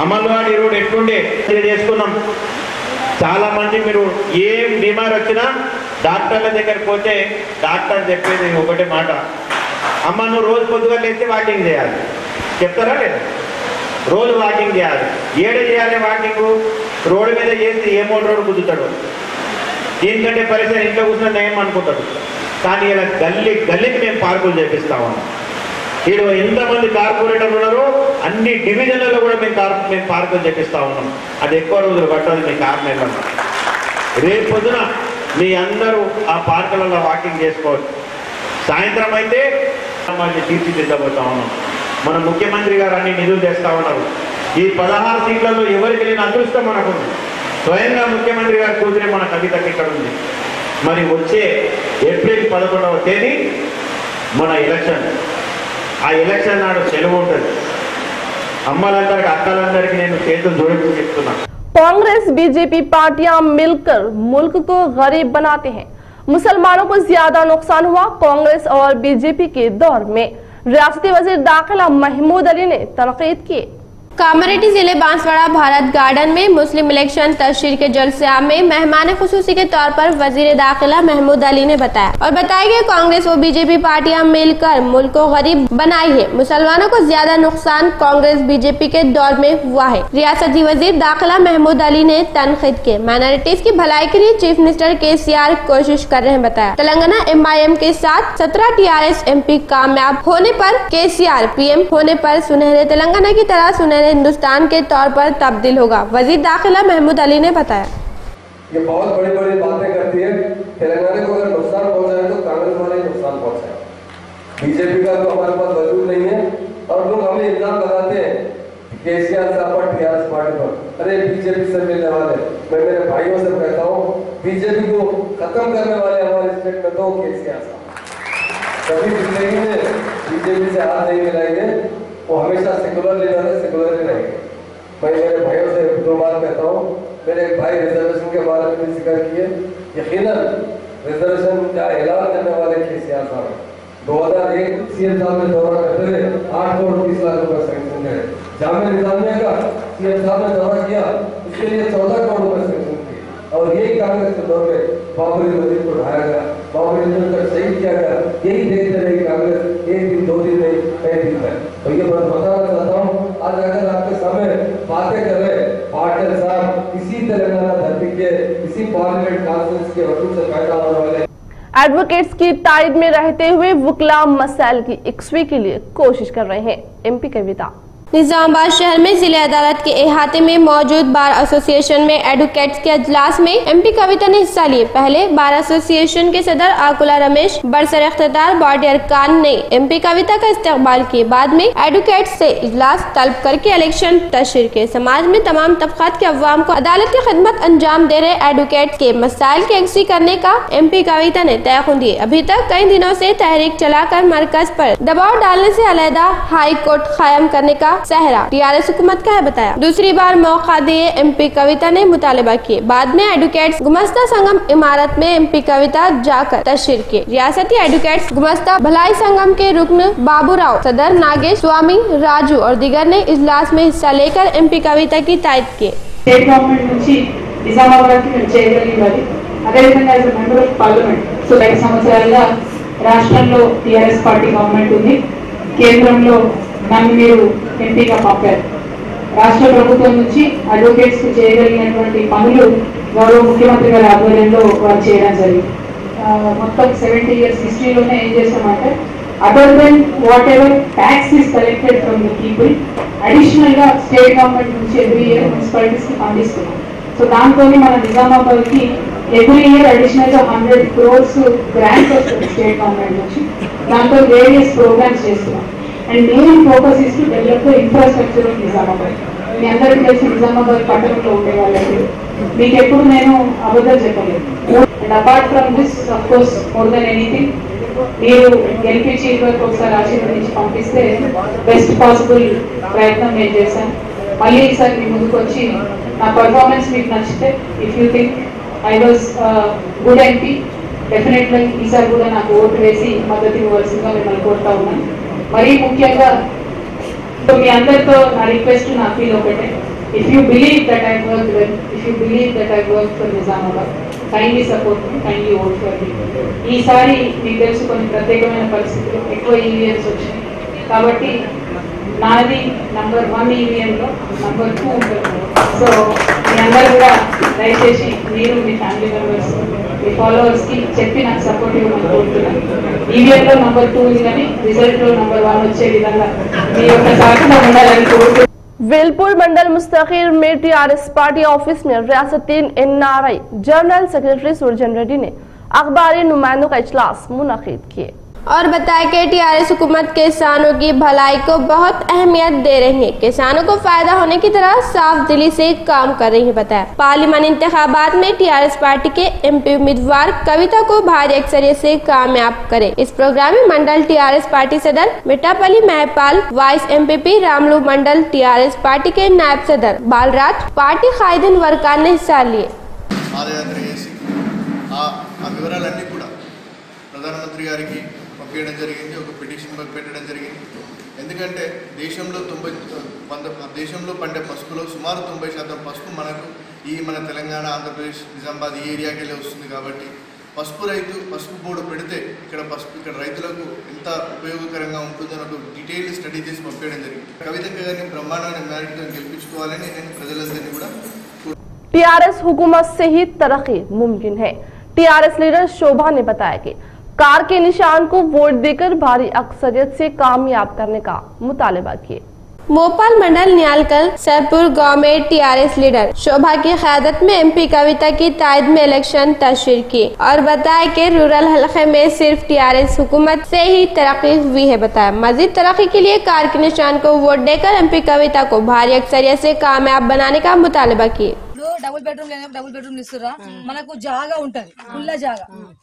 అమల్వాడి రోడ్ ఎట్లుండే చేసుకున్నాం. చాలా మంది మీరు ఏం బీమార్ వచ్చినా డాక్టర్ల దగ్గరికి పోతే డాక్టర్ చెప్పేది ఒకటే మాట, అమ్మ నువ్వు రోజు పొద్దుగా లేస్తే వాకింగ్ చేయాలి. చెప్తారా లేదా? రోజు వాకింగ్ చేయాలి. ఏడ చేయాలి వాకింగ్? రోడ్డు మీద చేస్తే ఏ మోటార్ గుద్దుతాడు, దీనికంటే పరిసర ఇంట్లో కూర్చొని ఏమనుకుంటాడు. కానీ ఇలా గల్లీకి మేము పార్కులు చేపిస్తా ఉన్నాం. ఈడు ఎంతమంది కార్పొరేటర్లు ఉన్నారో అన్ని డివిజన్లలో కూడా మేము పార్కులు చేపిస్తా ఉన్నాం. అది ఎక్కువ రోజులు పట్టదు, మీ కారణం రేపు పొద్దున మీ అందరూ ఆ పార్కులలో వాకింగ్ చేసుకోవచ్చు. సాయంత్రం అయితే మళ్ళీ తీర్చిదిద్దబోతా ఉన్నాం. మన ముఖ్యమంత్రి గారు అన్ని నిధులు తెస్తా ఉన్నారు. ఈ 16 సీట్లలో ఎవరికి లేని అదృష్టం మనకుంది. స్వయంగా ముఖ్యమంత్రి గారి కూతురే మన కవితకి ఇక్కడ ఉంది. మరి వచ్చే ఏప్రిల్ 11వ తేదీ మన ఎలక్షన్. ఆ ఎలక్షన్ నాడు సెలవు ఉంటుంది. అమ్మలందరికీ అక్కలందరికీ నేను చేతులు జోడించి చెప్తున్నా, कांग्रेस बीजेपी पार्टियां मिलकर मुल्क को गरीब बनाते हैं। मुसलमानों को ज्यादा नुकसान हुआ कांग्रेस और बीजेपी के दौर में, रियासती वजीर दाखिला महमूद अली ने तनकीद की। कामारेड्डी जिले बांसवाड़ा भारत गार्डन में मुस्लिम इलेक्शन तशरीह के जलसा में मेहमान खुसूसी के तौर पर वजीर दाखिला महमूद अली ने बताया कि कांग्रेस और बीजेपी पार्टियां मिलकर मुल्क को गरीब बनाई है। मुसलमानों को ज्यादा नुकसान कांग्रेस बीजेपी के दौर में हुआ है। रियासती वजीर दाखिला महमूद अली ने तनकीद की। माइनॉरिटीज की भलाई के लिए चीफ मिनिस्टर केसीआर कोशिश कर रहे हैं। बताया, तेलंगाना MIM के साथ 17 TRS MP कामयाब होने पर केसीआर PM होने पर सुनहरे तेलंगाना की तरह सुनहरे हिंदुस्तान के तौर पर तब्दील होगा। वजीर दाखिला महमूद अली ने बताया, ये बहुत बड़ी बड़ी बातें करती है। तेलंगाना को अगर नुकसान पहुंचाए तो कांग्रेस वाले नुकसान पहुंचाए, बीजेपी का तो हमारे पास वजूद नहीं है। और लोग हमें इल्जाम लगाते हैं केसीआर साहब पर, TRS पार्टी पर, अरे बीजेपी से मिलने वाले। मैं मेरे भाइयों से कहता हूँ, बीजेपी को खत्म करने वाले हमारे स्टेट में तो केसीआर साहब। कभी जिंदगी में बीजेपी से हाथ नहीं मिलाएंगे, वो हमेशा सेकुलर लीडर है, सेकुलर ही रहेंगे। मैं मेरे भाइयों से 2 बात कहता हूँ। मेरे एक भाई रिजर्वेशन के बारे में भी जिक्र किए। यकीनन रिजर्वेशन का ऐलान करने वाले केसीआर साहब 2001 CM साहब ने दौरा करते हुए 8 करोड़ 30 लाख रुपए सैंक्शन किए। जामिया निजामिया का CM साहब ने दौरा किया, उसके लिए 14 करोड़ रुपए सैंक्शन किए। और यही कांग्रेस के दौर में बाबरी मस्जिद को ढाया गया, बाबरी मस्जिद का शहीद किया गया। यही देखते रही कांग्रेस, 1 दिन 2 दिन नहीं, कई दिन तक। तो ये बात बताना चाहता हूँ, आज अगर आपके सामने बातें कर रहे पाटिल साहब इसी तेलंगाना धरती के, इसी पार्लियामेंट कॉन्फ्रेंस के वजूद से पैदा होने वाले एडवोकेट्स की तारीफ में रहते हुए वकला मसाइल की इकसवी के लिए कोशिश कर रहे हैं। MP कविता। निजामाबाद शहर में जिला अदालत के अहाते में मौजूद बार एसोसिएशन में एडवोकेट्स के अजलास में MP कविता ने हिस्सा लिए। पहले बार एसोसिएशन के सदर आकुला रमेश बरसर इख्तियार बॉडी अरकान ने MP कविता का इस्तकबाल किए। बाद में एडवोकेट्स से इजलास तलब करके इलेक्शन तशरीह के समाज में तमाम तबकात के अवाम को अदालत की खिदमत अंजाम दे रहे एडवोकेट्स के मसाइल की यकसी करने का MP कविता ने तयखुन दिए। अभी तक कई दिनों से तहरीक चलाकर मरकज पर दबाव डालने से अलहदा हाई कोर्ट कायम करने का सहरा टीआरएस हुकूमत का है बताया। दूसरी बार मौका दिए एमपी कविता ने मुतालबा किए। बाद में एडवोकेट्स गुमस्ता संगम इमारत में एमपी कविता जाकर तशरीर किए। रियासती एडवोकेट्स गुमस्ता भलाई संगम के रुकन बाबूराव, सदर नागेश स्वामी, राजू और दीगर ने इजलास में हिस्सा लेकर एमपी कविता की तायद की। స్టేట్ గవర్నమెంట్ నుంచి నిజామాబాద్కి మేము చేయగలిగినది అదేవిధంగా as member of parliament so 5 సంవత్సరాలుగా రాష్ట్రంలో టీఆర్ఎస్ పార్టీ గవర్నమెంట్ ఉంది. కేంద్రంలో నన్ను మీరు ఎంపీగా పంపారు. రాష్ట్ర ప్రభుత్వం నుంచి అడ్వకేట్స్ కు చేయగలిగినటువంటి పనులు గౌరవ ముఖ్యమంత్రి గారి ఆధ్వర్యంలో వారు చేయడం జరిగింది. మొత్తం 70 years హిస్టరీలోనే ఏం చేస్తామంటే other than whatever tax is collected from the people additional గా స్టేట్ గవర్నమెంట్ నుంచి ఎవ్రీ ఇయర్ మున్సిపాలిటీస్ కి పంపిస్తున్నాం. సో దాంతో మన నిజామాబాద్ కి ఎవ్రీ ఇయర్ అడిషనల్ గా 100 crores గ్రాంట్స్ వస్తుంది స్టేట్ గవర్నమెంట్ నుంచి. దాంతో వేరియస్ ప్రోగ్రామ్స్ చేస్తున్నాం. And main focus is to develop the infrastructure of Nizamabad. మీ అందరికీ తెలిసి నిజామాబాద్ పట్టణంలో ఉండే వాళ్ళకి మీకు ఎప్పుడు నేను అబద్ధం చెప్పలేదు. And apart from this of course more than anything మీరు ఎల్పిజి ఒకసారి ఆశీర్వదించి పంపిస్తే బెస్ట్ పాసిబుల్ ప్రయత్నం నేను చేశాను. మళ్ళీ ఈసారి మీ ముందుకు వచ్చి నా పర్ఫార్మెన్స్ మీకు నచ్చితే if you think I was good MP definitely ఈసారి కూడా నాకు ఓటు వేసి మద్దతు ఇవ్వవలసిందిగా మిమ్మల్ని కోరుతా ఉన్నాను. మరీ ముఖ్యంగా మీ అందరితో నా రిక్వెస్ట్ నా ఫీల్ ఒకటే, if you believe that I work well, if you believe that I work for Nizamabad, kindly support me, kindly vote for me. ఈసారి మీకు తెలుసు కొన్ని ప్రత్యేకమైన పరిస్థితులు, ఎక్కువ ఈవీఎంస్ వచ్చినాయి కాబట్టి నాది నంబర్ 1 ఈవీఎంలో నంబర్ 2 ఉంటుంది. సో మీ అందరూ కూడా దయచేసి మీరు మీ ఫ్యామిలీ మెంబర్స్ మీ ఫాలోవర్స్ కి చెప్పి నాకు సపోర్ట్ ఇవ్వమని కోరుతున్నాను. ఈవీఎంలో నంబర్ 2 ఉంది కానీ రిజల్ట్ లో నంబర్ 1 వచ్చే విధంగా మీ యొక్క సహకారం ఉండాలని కోరుతున్నాను. वेलपुर मंडल मुस्तखीर में टीआरएस पार्टी ऑफिस में रियासती NRI general secretary Surjan Reddy ने अखबारी नुमाइंदों का इजलास मुनक्किद किए और बताया कि टीआरएस हुकूमत किसानों की भलाई को बहुत अहमियत दे रही है। किसानों को फायदा होने की तरह साफ दिली से काम कर रही है बताया। पार्लियामानी इंतखाबात में टीआरएस पार्टी के एमपी उम्मीदवार कविता को भारी अक्सरियत से कामयाब करे। इस प्रोग्राम में मंडल टीआरएस पार्टी सदर मिठापल्ली महपाल, वाइस एमपीपी रामलू मंडल टीआरएस पार्टी के नायब सदर बालराज, पार्टी कायदीन वर्कर ने हिस्सा लिए। ప్రధానమంత్రి గారికి పంపించడం జరిగింది, ఒక పిటిషన్ పెట్టడం జరిగింది. ఎందుకంటే దేశంలో పండే పసుపులో సుమారు 90% పసుపు మనకు మన తెలంగాణ, ఆంధ్రప్రదేశ్, నిజామాబాద్ ఈ ఏరియాకి వెళ్ళి వస్తుంది. కాబట్టి పసుపు బోర్డు పెడితే ఇక్కడ రైతులకు ఎంత ఉపయోగకరంగా ఉంటుందని ఒక డీటెయిల్ స్టడీ చేసి పంపించడం జరిగింది. కవిత గారిని బ్రహ్మాండమైన మ్యారిట్గా గెలిపించుకోవాలని నేను ప్రజలందరినీ కూడా टीआरएस हुकूमत से ही तरक्की मुमकिन है। टीआरएस लीडर शोभा ने बताया कि कार के निशान को वोट देकर भारी अक्सरियत से कामयाब करने का मुतालबा किए। मोपाल मंडल न्यालकल सरपुर गांव में टीआरएस लीडर शोभा की क़यादत में एमपी कविता की तायद में इलेक्शन तशरीह की और बताया कि रूरल हलके में सिर्फ टीआरएस हुकूमत से ही तरक्की हुई है बताया। मजीद तरक्की के लिए कार के निशान को वोट देकर एमपी कविता को भारी अक्सरियत से कामयाब बनाने का मुतालबा किए। డబుల్ బెడ్రూమ్ ఇస్తురా, మనకు జాగా ఉంటది,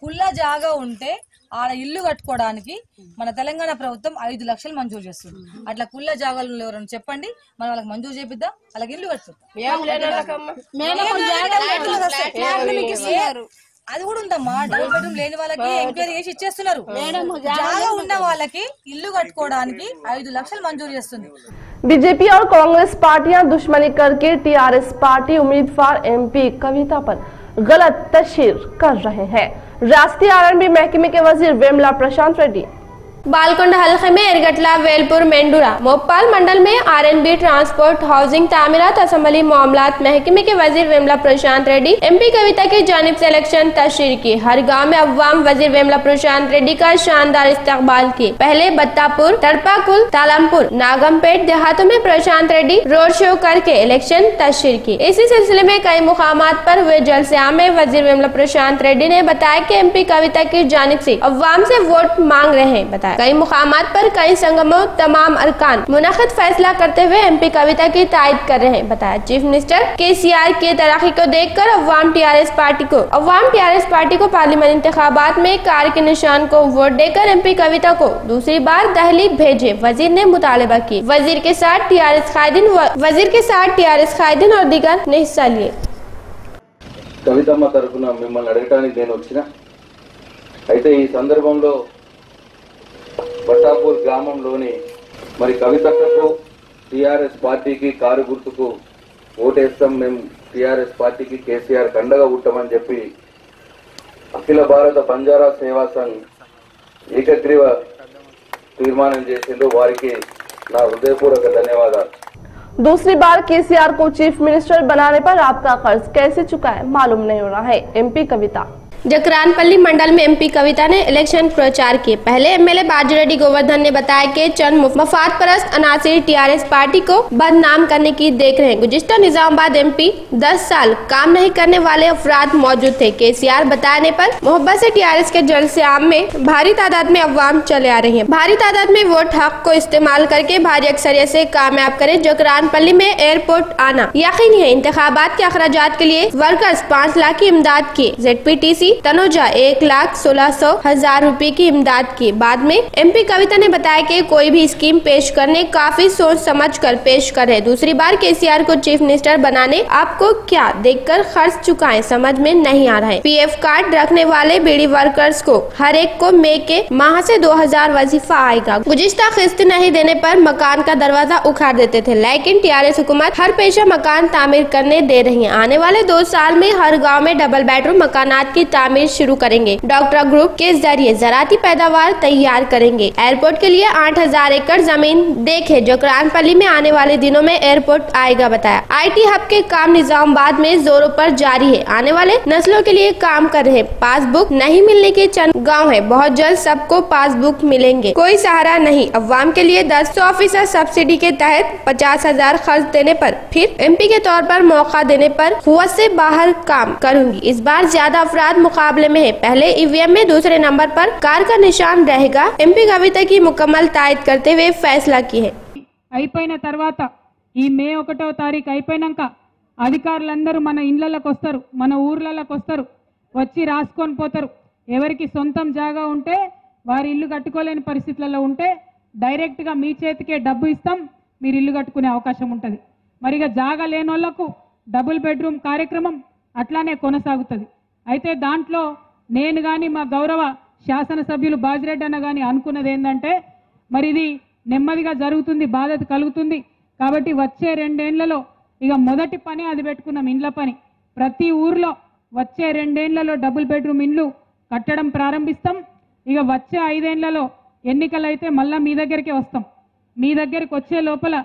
కుల్లా జాగా ఉంటే ఆడ ఇల్లు కట్టుకోవడానికి మన తెలంగాణ ప్రభుత్వం 5 లక్షలు మంజూరు చేస్తుంది. అట్లా కుల్ల జాగాలు ఎవరైనా చెప్పండి, మనం వాళ్ళకి మంజూరు చేపిద్దాం, వాళ్ళకి ఇల్లు కట్టుకుందాం. అది కూడా ఉందమ్మా, డబుల్ బెడ్రూమ్ లేని వాళ్ళకి ఎంక్వైరీ చేసి ఇచ్చేస్తున్నారు. జాగా ఉన్న వాళ్ళకి ఇల్లు కట్టుకోవడానికి 5 లక్షలు మంజూరు చేస్తుంది. बीजेपी और कांग्रेस पार्टियां दुश्मनी करके टीआरएस पार्टी उम्मीदवार एमपी कविता पर गलत तशहीर कर रहे हैं। रियासती आरएनबी महकमे के वजीर वेमला प्रशांत रेड्डी बालकोंडा हल्के में एरगटला, वेलपुर, मेंडूरा, मोपाल मंडल में आरएनबी ट्रांसपोर्ट, हाउसिंग, तामीरात, असम्बली मामलात महकमे के वजीर वेमला प्रशांत रेड्डी एमपी कविता की जानिब से इलेक्शन तशरीह की। हर गांव में अवाम वजीर वेमला प्रशांत रेड्डी का शानदार इस्तकबाल किए। पहले बत्तापुर, तड़पाकुल, तालमपुर, नागमपेट देहातों में प्रशांत रेड्डी रोड शो करके इलेक्शन तशरीह की। इसी सिलसिले में कई मुकामात पर हुए जलसे में वजीर वेमला प्रशांत रेड्डी ने बताया कि एमपी कविता की जानिब से अवाम से वोट मांग रहे हैं बताया। बताया। कई मुकामात पर कई संगमों तमाम अरकान मुनाकिद फैसला करते हुए MP कविता की तायद कर रहे हैं, बताया। चीफ मिनिस्टर KCR के तरक्की को देखकर अवाम TRS पार्टी को पार्लियामेंट इंतखाबात में कार के निशान को वोट देकर MP कविता को दूसरी बार दहली भेजे वजीर ने मुतालबा की। वजीर के साथ TRS कायदीन और दीगर ने हिस्सा लिए। కవితమ్మ తరఫున మిమ్మల్ని అడగటానికి నేను వచ్చిన అయితే ఈ సందర్భంలో బట్టాపూర్ గ్రామంలోని మరి కవితకు టిఆర్ఎస్ పార్టీకి కారు గుర్తుకు ఓటేస్తాం, మేము టిఆర్ఎస్ పార్టీకి కేసీఆర్ కండగా ఉంటామని చెప్పి అఖిల భారత బంజారా సేవా సంఘ్ ఏకగ్రీవ తీర్మానం చేసిందో వారికి నా హృదయపూర్వక ధన్యవాదాలు। दूसरी बार KCR को चीफ मिनिस्टर बनाने पर आपका कर्ज कैसे चुकाए मालूम नहीं हो रहा है। MP कविता। जकरानपल्ली मंडल में MP कविता ने इलेक्शन प्रचार किए। पहले MLA बाजीरेड्डी गोवर्धन ने बताया कि चंद मफाद परस्त अनासिर TRS पार्टी को बदनाम करने की देख रहे हैं। गुज़िश्ता निजामाबाद MP 10 साल काम नहीं करने वाले अफराद मौजूद थे। KCR बताने पर मोहब्बत से TRS के जलसे आम में भारी तादाद में अवाम चले आ रही है। भारी तादाद में वोट हक को इस्तेमाल करके भारी अक्सरियत से कामयाब करें। जकरानपल्ली में एयरपोर्ट आना यकीनी है। इंतखाबात के अखराजात के लिए वर्कर्स 5 लाख की इमदाद की। ZPTC तनुजा 1,16,000 रुपए की इमदाद की। बाद में MP कविता ने बताया कि कोई भी स्कीम पेश करने काफी सोच समझ कर पेश करे। दूसरी बार KCR को चीफ मिनिस्टर बनाने आपको क्या देखकर खर्च चुकाएं समझ में नहीं आ रहा है। PF कार्ड रखने वाले बीड़ी वर्कर्स को हर एक को मई के माह से 2000 वजीफा आएगा। गुज़िश्ता किस्त नहीं देने पर मकान का दरवाजा उखाड़ देते थे, लेकिन TRS हुकूमत हर पेशा मकान तामीर करने दे रही है। आने वाले 2 साल में हर गाँव में डबल बेडरूम मकानात की तामीर शुरू करेंगे। डॉक्टर ग्रुप के जरिए ज़राती पैदावार तैयार करेंगे। एयरपोर्ट के लिए 8000 एकड़ जमीन देखे। जकरानपल्ली में आने वाले दिनों में एयरपोर्ट आएगा, बताया। IT हब के काम निजामाबाद में जोरों पर जारी है। आने वाले नस्लों के लिए काम कर रहे हैं। पासबुक नहीं मिलने के चंद गाँव है, बहुत जल्द सबको पासबुक मिलेंगे। कोई सहारा नहीं। अवाम के लिए 10% सब्सिडी के तहत 50,000 खर्च देने पर फिर MP के तौर पर मौका देने पर हुआ से बाहर काम करूंगी। इस बार ज्यादा अफराद मुकाबले में है। पहले EVM में दूसरे नंबर पर कार का निशान रहेगा। MP कविता की मुकम्मल तायद करते हुए फैसला की है। అయిపోయిన తర్వాత ఈ మే 1వ తారీఖు అయిపోయినాక అధికారులందరూ మన ఇళ్లలోకి వస్తారు, మన ఊర్లలోకి వస్తారు, వచ్చి రాసుకొని పోతారు। ఎవరికి సొంతం జాగా ఉంటే వారి ఇల్లు కట్టుకోలేని పరిస్థితులలో ఉంటే డైరెక్ట్గా మీ చేతికే డబ్బు ఇస్తాం, మీరు ఇల్లు కట్టుకునే అవకాశం ఉంటుంది। మరిగా జాగా లేని వాళ్ళకు డబుల్ బెడ్రూమ్ కార్యక్రమం అట్లానే కొనసాగుతుంది। అయితే దాంట్లో నేను కానీ మా గౌరవ శాసనసభ్యులు బాజిరెడ్డి అన్న కానీ అనుకున్నది ఏంటంటే మరి ఇది నెమ్మదిగా జరుగుతుంది, బాధ్యత కలుగుతుంది కాబట్టి వచ్చే 2 ఏళ్లలో ఇక మొదటి పని అది పెట్టుకున్నాం, ఇండ్ల పని। ప్రతి ఊర్లో వచ్చే 2 ఏళ్లలో డబుల్ బెడ్రూమ్ ఇండ్లు కట్టడం ప్రారంభిస్తాం। ఇక వచ్చే 5 ఏళ్లలో ఎన్నికలు అయితే మళ్ళీ మీ దగ్గరికి వస్తాం। మీ దగ్గరికి వచ్చే లోపల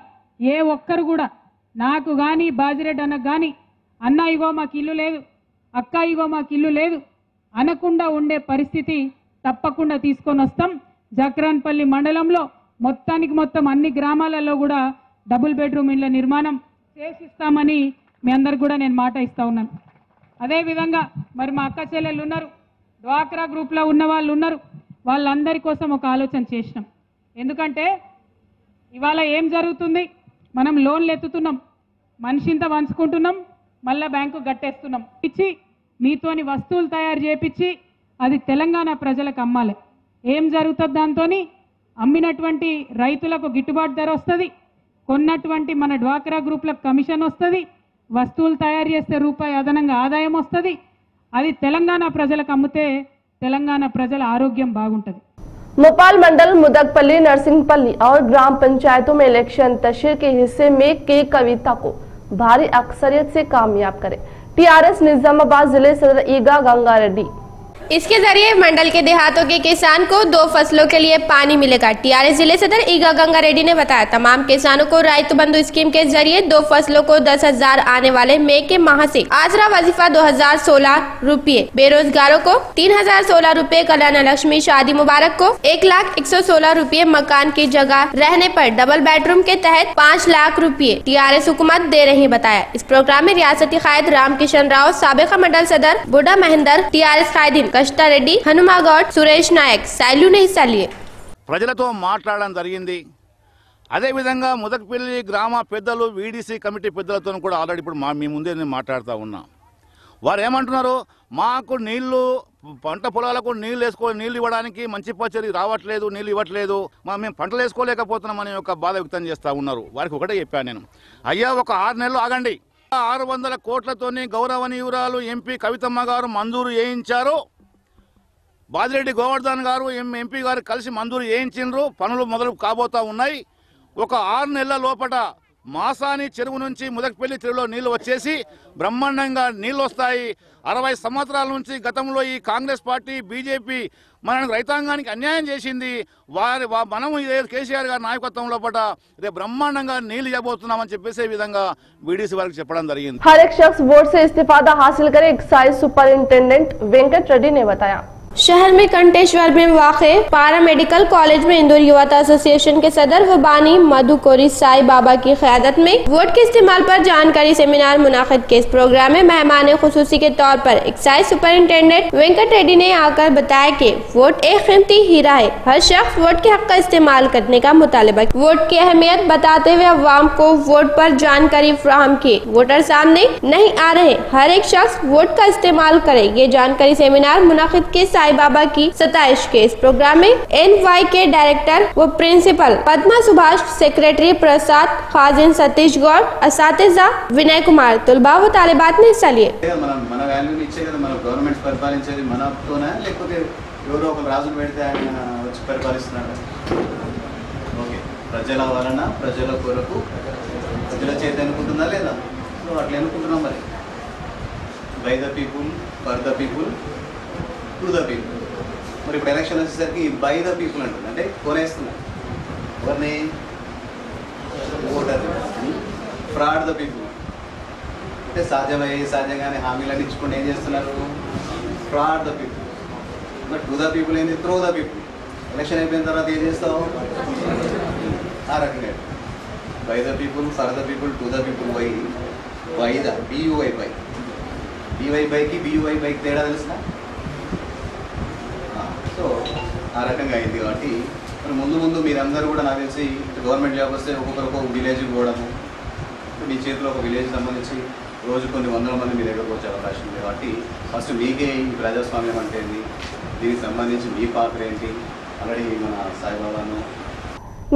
ఏ ఒక్కరు కూడా నాకు కానీ బాజిరెడ్డి అన్నకు కానీ అన్న ఇగో మాకు ఇల్లు లేదు, అక్క ఇగో మాకు ఇల్లు లేదు అనకుండా ఉండే పరిస్థితి తప్పకుండా తీసుకొని వస్తాం। జక్రాన్పల్లి మండలంలో మొత్తానికి మొత్తం అన్ని గ్రామాలలో కూడా డబుల్ బెడ్రూమ్ ఇళ్ల నిర్మాణం చేసిస్తామని మీ అందరికి కూడా నేను మాట ఇస్తా ఉన్నాను। అదేవిధంగా మరి మా అక్క చెల్లెళ్ళు ఉన్నారు, డ్వాక్రా గ్రూప్లో ఉన్న వాళ్ళు ఉన్నారు, వాళ్ళందరి కోసం ఒక ఆలోచన చేసినాం। ఎందుకంటే ఇవాళ ఏం జరుగుతుంది, మనం లోన్లు ఎత్తుతున్నాం, మనిషింత వంచుకుంటున్నాం, మళ్ళీ బ్యాంకు గట్టేస్తున్నాం, ఇచ్చి మీతోని వస్తువులు తయారు చేపించి అది తెలంగాణ ప్రజలకు అమ్మాలి। ఏం జరుగుతుంది దాంతో అమ్మినటువంటి రైతులకు గిట్టుబాటు ధర వస్తుంది, కొన్నటువంటి మన డ్వాక్రా గ్రూప్లకు కమిషన్ వస్తుంది, వస్తువులు తయారు చేస్తే రూపాయి అదనంగా ఆదాయం వస్తుంది। అది తెలంగాణ ప్రజలకు అమ్మితే తెలంగాణ ప్రజల ఆరోగ్యం బాగుంటుంది। मोपाल मंडल मुदकपल्ली, नरसिंहपल्ली और ग्राम पंचायतों में इलेक्शन तशरीह के हिस्से में के कविता को भारी अक्सरियत से कामयाब करे। TRS निजामाबाद जिले सदर ईगा गंगा रेड्डी। इसके जरिए मंडल के देहातों के किसान को 2 फसलों के लिए पानी मिलेगा। TRS जिले सदर ईगा गंगा रेड्डी ने बताया तमाम किसानों को राइतु बंधु स्कीम के जरिए 2 फसलों को 10,000 आने वाले मई के माह से आसरा वजीफा 2016 रुपये, बेरोजगारों को 3,016 रुपये, कल्याण लक्ष्मी शादी मुबारक को 1,116 रुपये, मकान की जगह रहने पर डबल बेडरूम के तहत 5 लाख रुपये TRS हुकूमत दे रही बताया। इस प्रोग्राम में रियासती कायद रामकिशन राव, साबिका मंडल सदर बुढ़ा महेंदर, TRS कायदीन कष्टा रेड्डी, हनुमा गौड, सुरेश नायक, सैलू ने हिस्सा लिए। ప్రజలతో మాట్లాడడం జరిగింది. అదేవిధంగా ముదక్పల్లి గ్రామ పెద్దలు వీడీసీ కమిటీ పెద్దలతో కూడా ఆల్రెడీ ఇప్పుడు మీ ముందే నేను మాట్లాడుతూ ఉన్నా. వారు ఏమంటున్నారు, మాకు నీళ్లు పంట పొలాలకు నీళ్లు ఇవ్వడానికి మంచి పచ్చడి రావట్లేదు, నీళ్ళు ఇవ్వట్లేదు, మేము పంటలు వేసుకోలేకపోతున్నామని ఒక బాధ వ్యక్తం చేస్తూ ఉన్నారు. వారికి ఒకటే చెప్పాను నేను, అయ్యా ఒక 6 నెలలు ఆగండి. 600 కోట్లతోని గౌరవనీయురాలు ఎంపీ కవితమ్మ గారు మంజూరు చేయించారు. బాదిరెడ్డి గోవర్ధన్ గారు ఎంపీ గారు కలిసి మంజూరు చేయించిండ్రు. పనులు మొదలు కాబోతా ఉన్నాయి. ఒక 6 నెలల లోపల మాసాని చెరువు నుంచి ముదక్పల్లి చెరువులో నీళ్లు వచ్చేసి బ్రహ్మాండంగా నీళ్లు వస్తాయి. 60 సంవత్సరాల నుంచి గతంలో ఈ కాంగ్రెస్ పార్టీ బీజేపీ మన రైతాంగానికి అన్యాయం చేసింది. మనం కేసీఆర్ గారి నాయకత్వం లోపల రేపు బ్రహ్మాండంగా నీళ్లు ఇవ్వబోతున్నామని చెప్పేసే విధంగా बीडीसी वाले చెప్పడం జరిగింది. हर एक शख्स वोट से इस्तीफा हासिल करे, एक्साइज सुपरिंटेंडेंट वेंकट रेड्डी ने बताया। शहर में कंटेश्वर में वाक़े पारा मेडिकल कॉलेज में इंदौर युवा एसोसिएशन के सदर व बानी मधु कोरी साई बाबा की क़यादत में वोट के इस्तेमाल पर जानकारी सेमिनार मुनाकिद के इस प्रोग्राम में मेहमान खुसूसी के तौर पर एक्साइज सुपरिंटेंडेंट वेंकट रेड्डी ने आकर बताया कि वोट एक कीमती हीरा है, हर शख्स वोट के हक का इस्तेमाल करने का मुतालबा। वोट की अहमियत बताते हुए अवाम को वोट पर जानकारी फराहम की। वोटर सामने नहीं आ रहे, हर एक शख्स वोट का इस्तेमाल करे, ये जानकारी सेमिनार मुनाकिद के साई बाबा की 27 के इस प्रोग्राम में NY के डायरेक्टर व प्रिंसिपल पद्मा सुभाष, सेक्रेटरी प्रसाद, खाजिन सतीश गौड़, असातिज़ा विनय कुमार, तुलबा व तालिबात ने हिस्सा लिए। మన వాల్యూని ఇచ్చే కదా మన గవర్నమెంట్ పరిపాలించేది మనతోనే, లేకపోతే ఎవరో ఒక రాజును పెడితే ఆయన వచ్చి పరిపాలిస్తున్నాడు. ఓకే, ప్రజల వలన ప్రజల కొరకు ప్రజల చేత అనుకుంటుందా లేదా? సో అట్లా అనుకుంటున్నాం. మరి by the people, for the people, to the people. మరి ఇప్పుడు ఎలక్షన్ వచ్చేసరికి బై ద పీపుల్ అంటుంది, అంటే కొనేస్తున్నారు ఎవరిని? ఓటర్. ఫ్రాడ్ ద పీపుల్ అంటే సాధ్యంగానే హామీలను ఇచ్చుకుంటే ఏం చేస్తున్నారు? Fraud the people. మరి టు ద పీపుల్ ఏంది? Throw the people. ఎలక్షన్ అయిపోయిన తర్వాత ఏం చేస్తావు? ఆ రకంగా by the people, for the people, to the people, by the BUI by. BY బైకి BUI బైకి తేడా తెలిసిన? సో ఆ రకంగా అయింది. కాబట్టి మరి ముందు మీరందరూ కూడా నాకు తెలిసి గవర్నమెంట్ జాబ్ వస్తే ఒక్కొక్కరు ఒక విలేజ్కి పోవడము, మీ చేతిలో ఒక విలేజ్ సంబంధించి రోజు కొన్ని వందల మంది మీ దగ్గరకు వచ్చే అవకాశం ఉంది. కాబట్టి ఫస్ట్ మీకే ఈ ప్రజాస్వామ్యం అంటే ఏంటి, దీనికి సంబంధించి మీ పాత్ర ఏంటి? ఆల్రెడీ మన సాయిబాబాను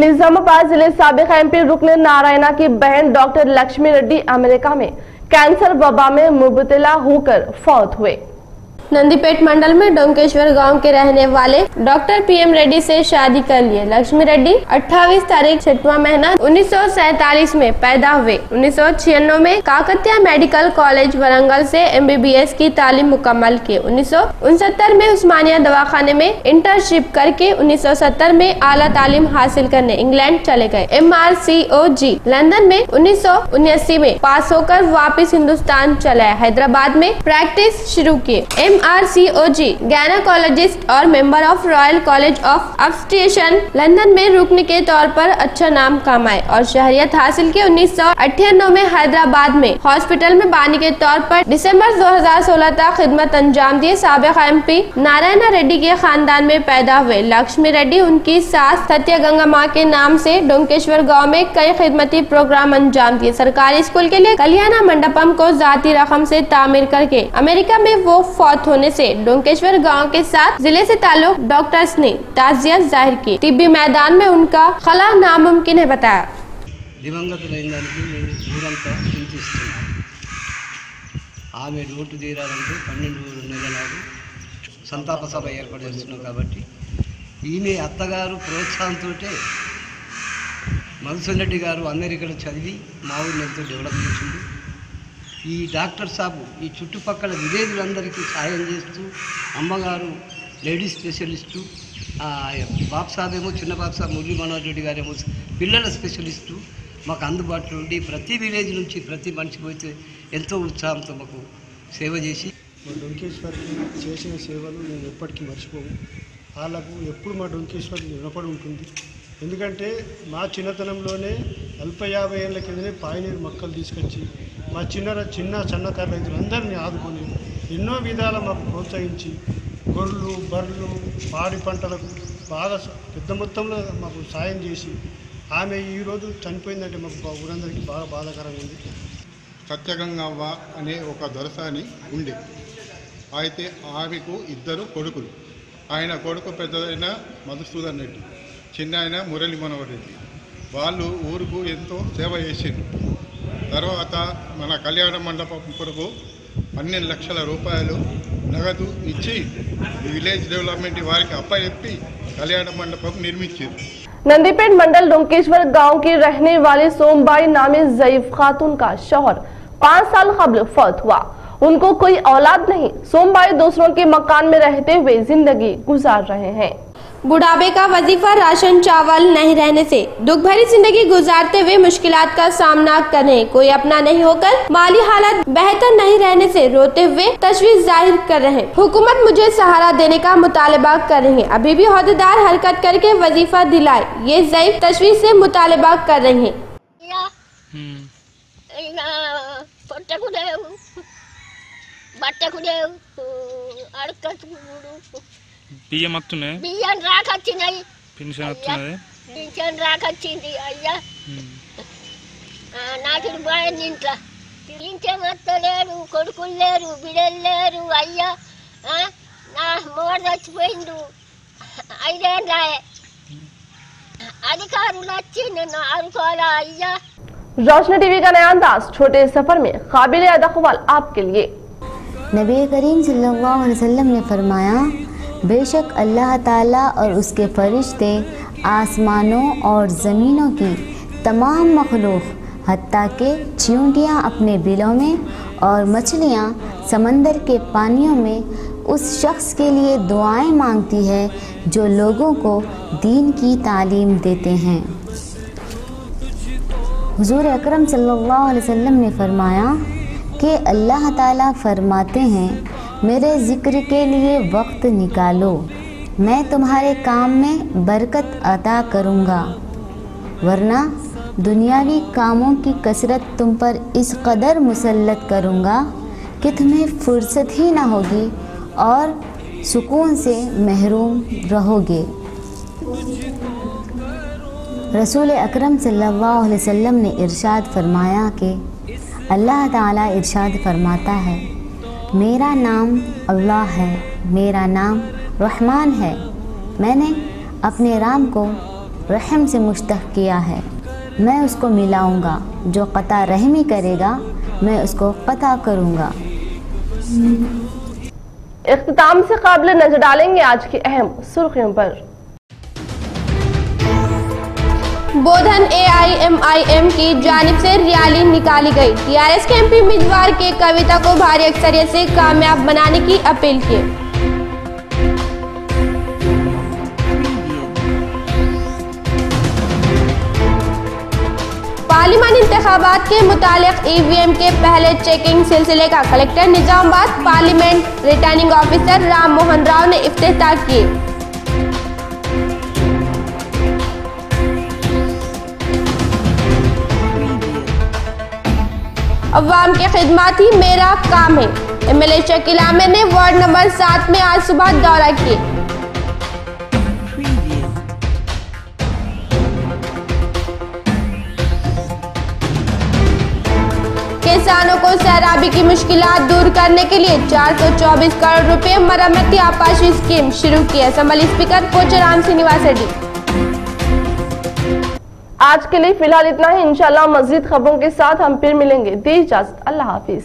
निजामाबाद जिले साबिक MP रुकन नारायणा की बहन डॉक्टर लक्ष्मी रेड्डी अमेरिका में कैंसर वबा में मुबतला होकर फौत हुए। नंदीपेट मंडल में डोंकेश्वर गांव के रहने वाले डॉक्टर PM रेड्डी से शादी कर लिए। लक्ष्मी रेड्डी 28 तारीख 6वां महीना 1947 में पैदा हुए। 1996 में काकतिया मेडिकल कॉलेज वरंगल से MBBS की तालीम मुकम्मल की। 1969 में उस्मानिया दवाखाने में इंटर्नशिप करके 1970 में आला तालीम हासिल करने इंग्लैंड चले गए। MRCOG लंदन में 1979 में पास होकर वापस हिंदुस्तान चले आए। हैदराबाद में प्रैक्टिस शुरू की। MRCOG गायनेकोलॉजिस्ट और member of royal college of obstetrician London में रुकन के तौर पर अच्छा नाम कमाए और शहरियत हासिल की। 1998 में हैदराबाद में हॉस्पिटल में बानी के तौर पर दिसंबर 2016 तक खिदमत अंजाम दिए। साबिक MP नारायणा रेड्डी के खानदान में पैदा हुए। लक्ष्मी रेड्डी उनकी सास सत्य गंगा माँ के नाम से डोंकेश्वर गाँव में कई खिदमती प्रोग्राम अंजाम दिए। सरकारी स्कूल के लिए कल्याण मंडपम को जाती रकम से तामीर करके अमेरिका में वो फौत होने से डोंकेश्वर गांव के साथ जिले से ताल्लुक डॉक्टर्स ने ताज़ियत जाहिर की। तिब्बी मैदान में उनका खला नामुमकिन है बताया। దివంగతులైన దానికి మేము ఊరంతా చింతిస్తున్నాం. ఆమె ఓటు తీరాలంటే 12 నెలల నాడు సంతాప సభ ఏర్పాటు చేస్తున్నాం. కాబట్టి ఈమె అత్తగారు ప్రోత్సాహంతో మధుసూదన్ రెడ్డి గారు అమెరికాలో చదివి మా ఊరిని ఎంతో డెవలప్ చేసింది. ఈ డాక్టర్ సాబు ఈ చుట్టుపక్కల విలేజ్లందరికీ సాయం చేస్తూ, అమ్మగారు లేడీస్ స్పెషలిస్టు, బాబు సాబ్ ఏమో చిన్న బాబు సాబ్ మురళీ మనోహర్ రెడ్డి గారేమో పిల్లల స్పెషలిస్టు మాకు అందుబాటులో ఉండి ప్రతి విలేజ్ నుంచి ప్రతి మనిషి పోతే ఎంతో ఉత్సాహంతో మాకు సేవ చేసి మా డొంకేశ్వర్కి చేసిన సేవలు నేను ఎప్పటికీ మర్చిపోము. వాళ్ళకు ఎప్పుడు మా డొంకేశ్వర్ రుణపడి ఉంటుంది. ఎందుకంటే మా చిన్నతనంలోనే 50 ఏళ్ళ కిందనే పాయనీరు మొక్కలు తీసుకొచ్చి మా చిన్న సన్నకారు రైతులందరినీ ఆదుకొని ఎన్నో విధాల మాకు ప్రోత్సహించి గొర్రెలు, బర్రెలు, పాడి పంటలకు బాగా పెద్ద మొత్తంలో మాకు సాయం చేసి ఆమె ఈరోజు చనిపోయిందంటే మాకు ఊరందరికీ బాగా బాధాకరంగా ఉంది. సత్యగంగవ్వ అనే ఒక దొరసాని ఉండే, అయితే ఆమెకు 2 కొడుకులు. ఆయన కొడుకు పెద్దదైన మధుసూదన్ రెడ్డి, చిన్న ఆయన మురళి మనోహర్ రెడ్డి. వాళ్ళు ఊరుకు ఎంతో సేవ చేసిండ్రు. తర్వాత మన కళ్యాణ మండపం కొరకు 12 లక్షల రూపాయలు నగదు ఇచ్చి విలేజ్ డెవలప్మెంట్ వారికి అప్పచెప్పి కళ్యాణ మండపం నిర్మించారు. नंदीपेट मंडल डोंकेश्वर गांव की रहने वाली सोमबाई नामी ज़ईफ खातून का शौहर 5 साल कबल फौत हुआ। उनको कोई औलाद नहीं। सोमबाई दूसरों के मकान में रहते हुए जिंदगी गुजार रहे हैं। बुढ़ापे का वजीफा राशन चावल नहीं रहने से दुख भरी जिंदगी गुजारते हुए मुश्किलात का सामना कर रहे, कोई अपना नहीं होकर माली हालत बेहतर नहीं रहने से रोते हुए तशवीश जाहिर कर रहे। हुकूमत मुझे सहारा देने का मुतालबा कर रही है, अभी भी ओहदेदार हरकत करके वजीफा दिलाए, ये ज़ईफ तशवीश से मुतालबा कर रही है। బియ్యం వస్తున్నాయి, బియ్యం రాకొచ్చినాయి, పెన్షన్ వస్తున్నది, పింఛన్ రాకొచ్చింది అయ్యా. నాకు పోయింది ఇంట్లో పింఛన్ వస్తలేరు, కొడుకులు లేరు, బిడ్డలు లేరు అయ్యా. నా మోడ చచ్చిపోయిండు 5 ఏళ్ళ. अधिकारुలు వచ్చి నన్ను ఆదుకోవాలా అయ్యా. रोशनी टीवी का नया अंदाज, छोटे सफर में काबिल अदा ख्वाल आपके लिए। नबी करीम सल्लल्लाहु अलैहि वसल्लम ने फरमाया, बेशक अल्लाह ताला और उसके फरिश्ते आसमानों और ज़मीनों की तमाम मखलूक हत्ता के चींटियाँ अपने बिलों में और मछलियाँ समंदर के पानियों में उस शख्स के लिए दुआएं मांगती है जो लोगों को दीन की तालीम देते हैं। हुजूर अकरम सल्लल्लाहु अलैहि वसल्लम ने फरमाया कि अल्लाह ताला फरमाते हैं, मेरे ज़िक्र के लिए वक्त निकालो, मैं तुम्हारे काम में बरकत अता करूँगा, वरना दुनियावी कामों की कसरत तुम पर इस कदर मुसल्लत करूँगा कि तुम्हें फुर्सत ही ना होगी और सुकून से महरूम रहोगे। रसूल अकरम सल्लल्लाहु अलैहि वसल्लम ने इरशाद फरमाया कि अल्लाह ताला इरशाद फरमाता है, मेरा नाम अल्लाह है, मेरा नाम रहमान है, मैंने अपने राम को रहम से मुश्तक किया है, मैं उसको मिलाऊंगा, जो क़ता रहमी करेगा मैं उसको क़ता करूँगा। इख्तिताम से काबिल नजर डालेंगे आज की अहम सुर्खियों पर। बोधन AIMIM की जानिब से रैली निकाली गई, TRS के MP उम्मीदवार के कविता को भारी अक्सरियत से कामयाब बनाने की अपील की। पार्लिमानी इंतखाबात के मुतालिक EVM के पहले चेकिंग सिलसिले का collector Nizamabad parliament returning officer Ram Mohan Rao ने इफ्तिताह किए। अवाम की खिदमत ही मेरा काम है, MLA शकील आमिर ने वार्ड नंबर 7 में आज सुबह दौरा किया। किसानों को सैराबी की मुश्किलात दूर करने के लिए 424 करोड़ रुपए मरम्मती आपाशी स्कीम शुरू की है, असम्बली स्पीकर पोचराम श्रीनिवास रेड्डी। आज के लिए फिलहाल इतना ही। इंशाल्लाह मजीद खबरों के साथ हम फिर मिलेंगे। दी इजाजत, अल्लाह हाफिज।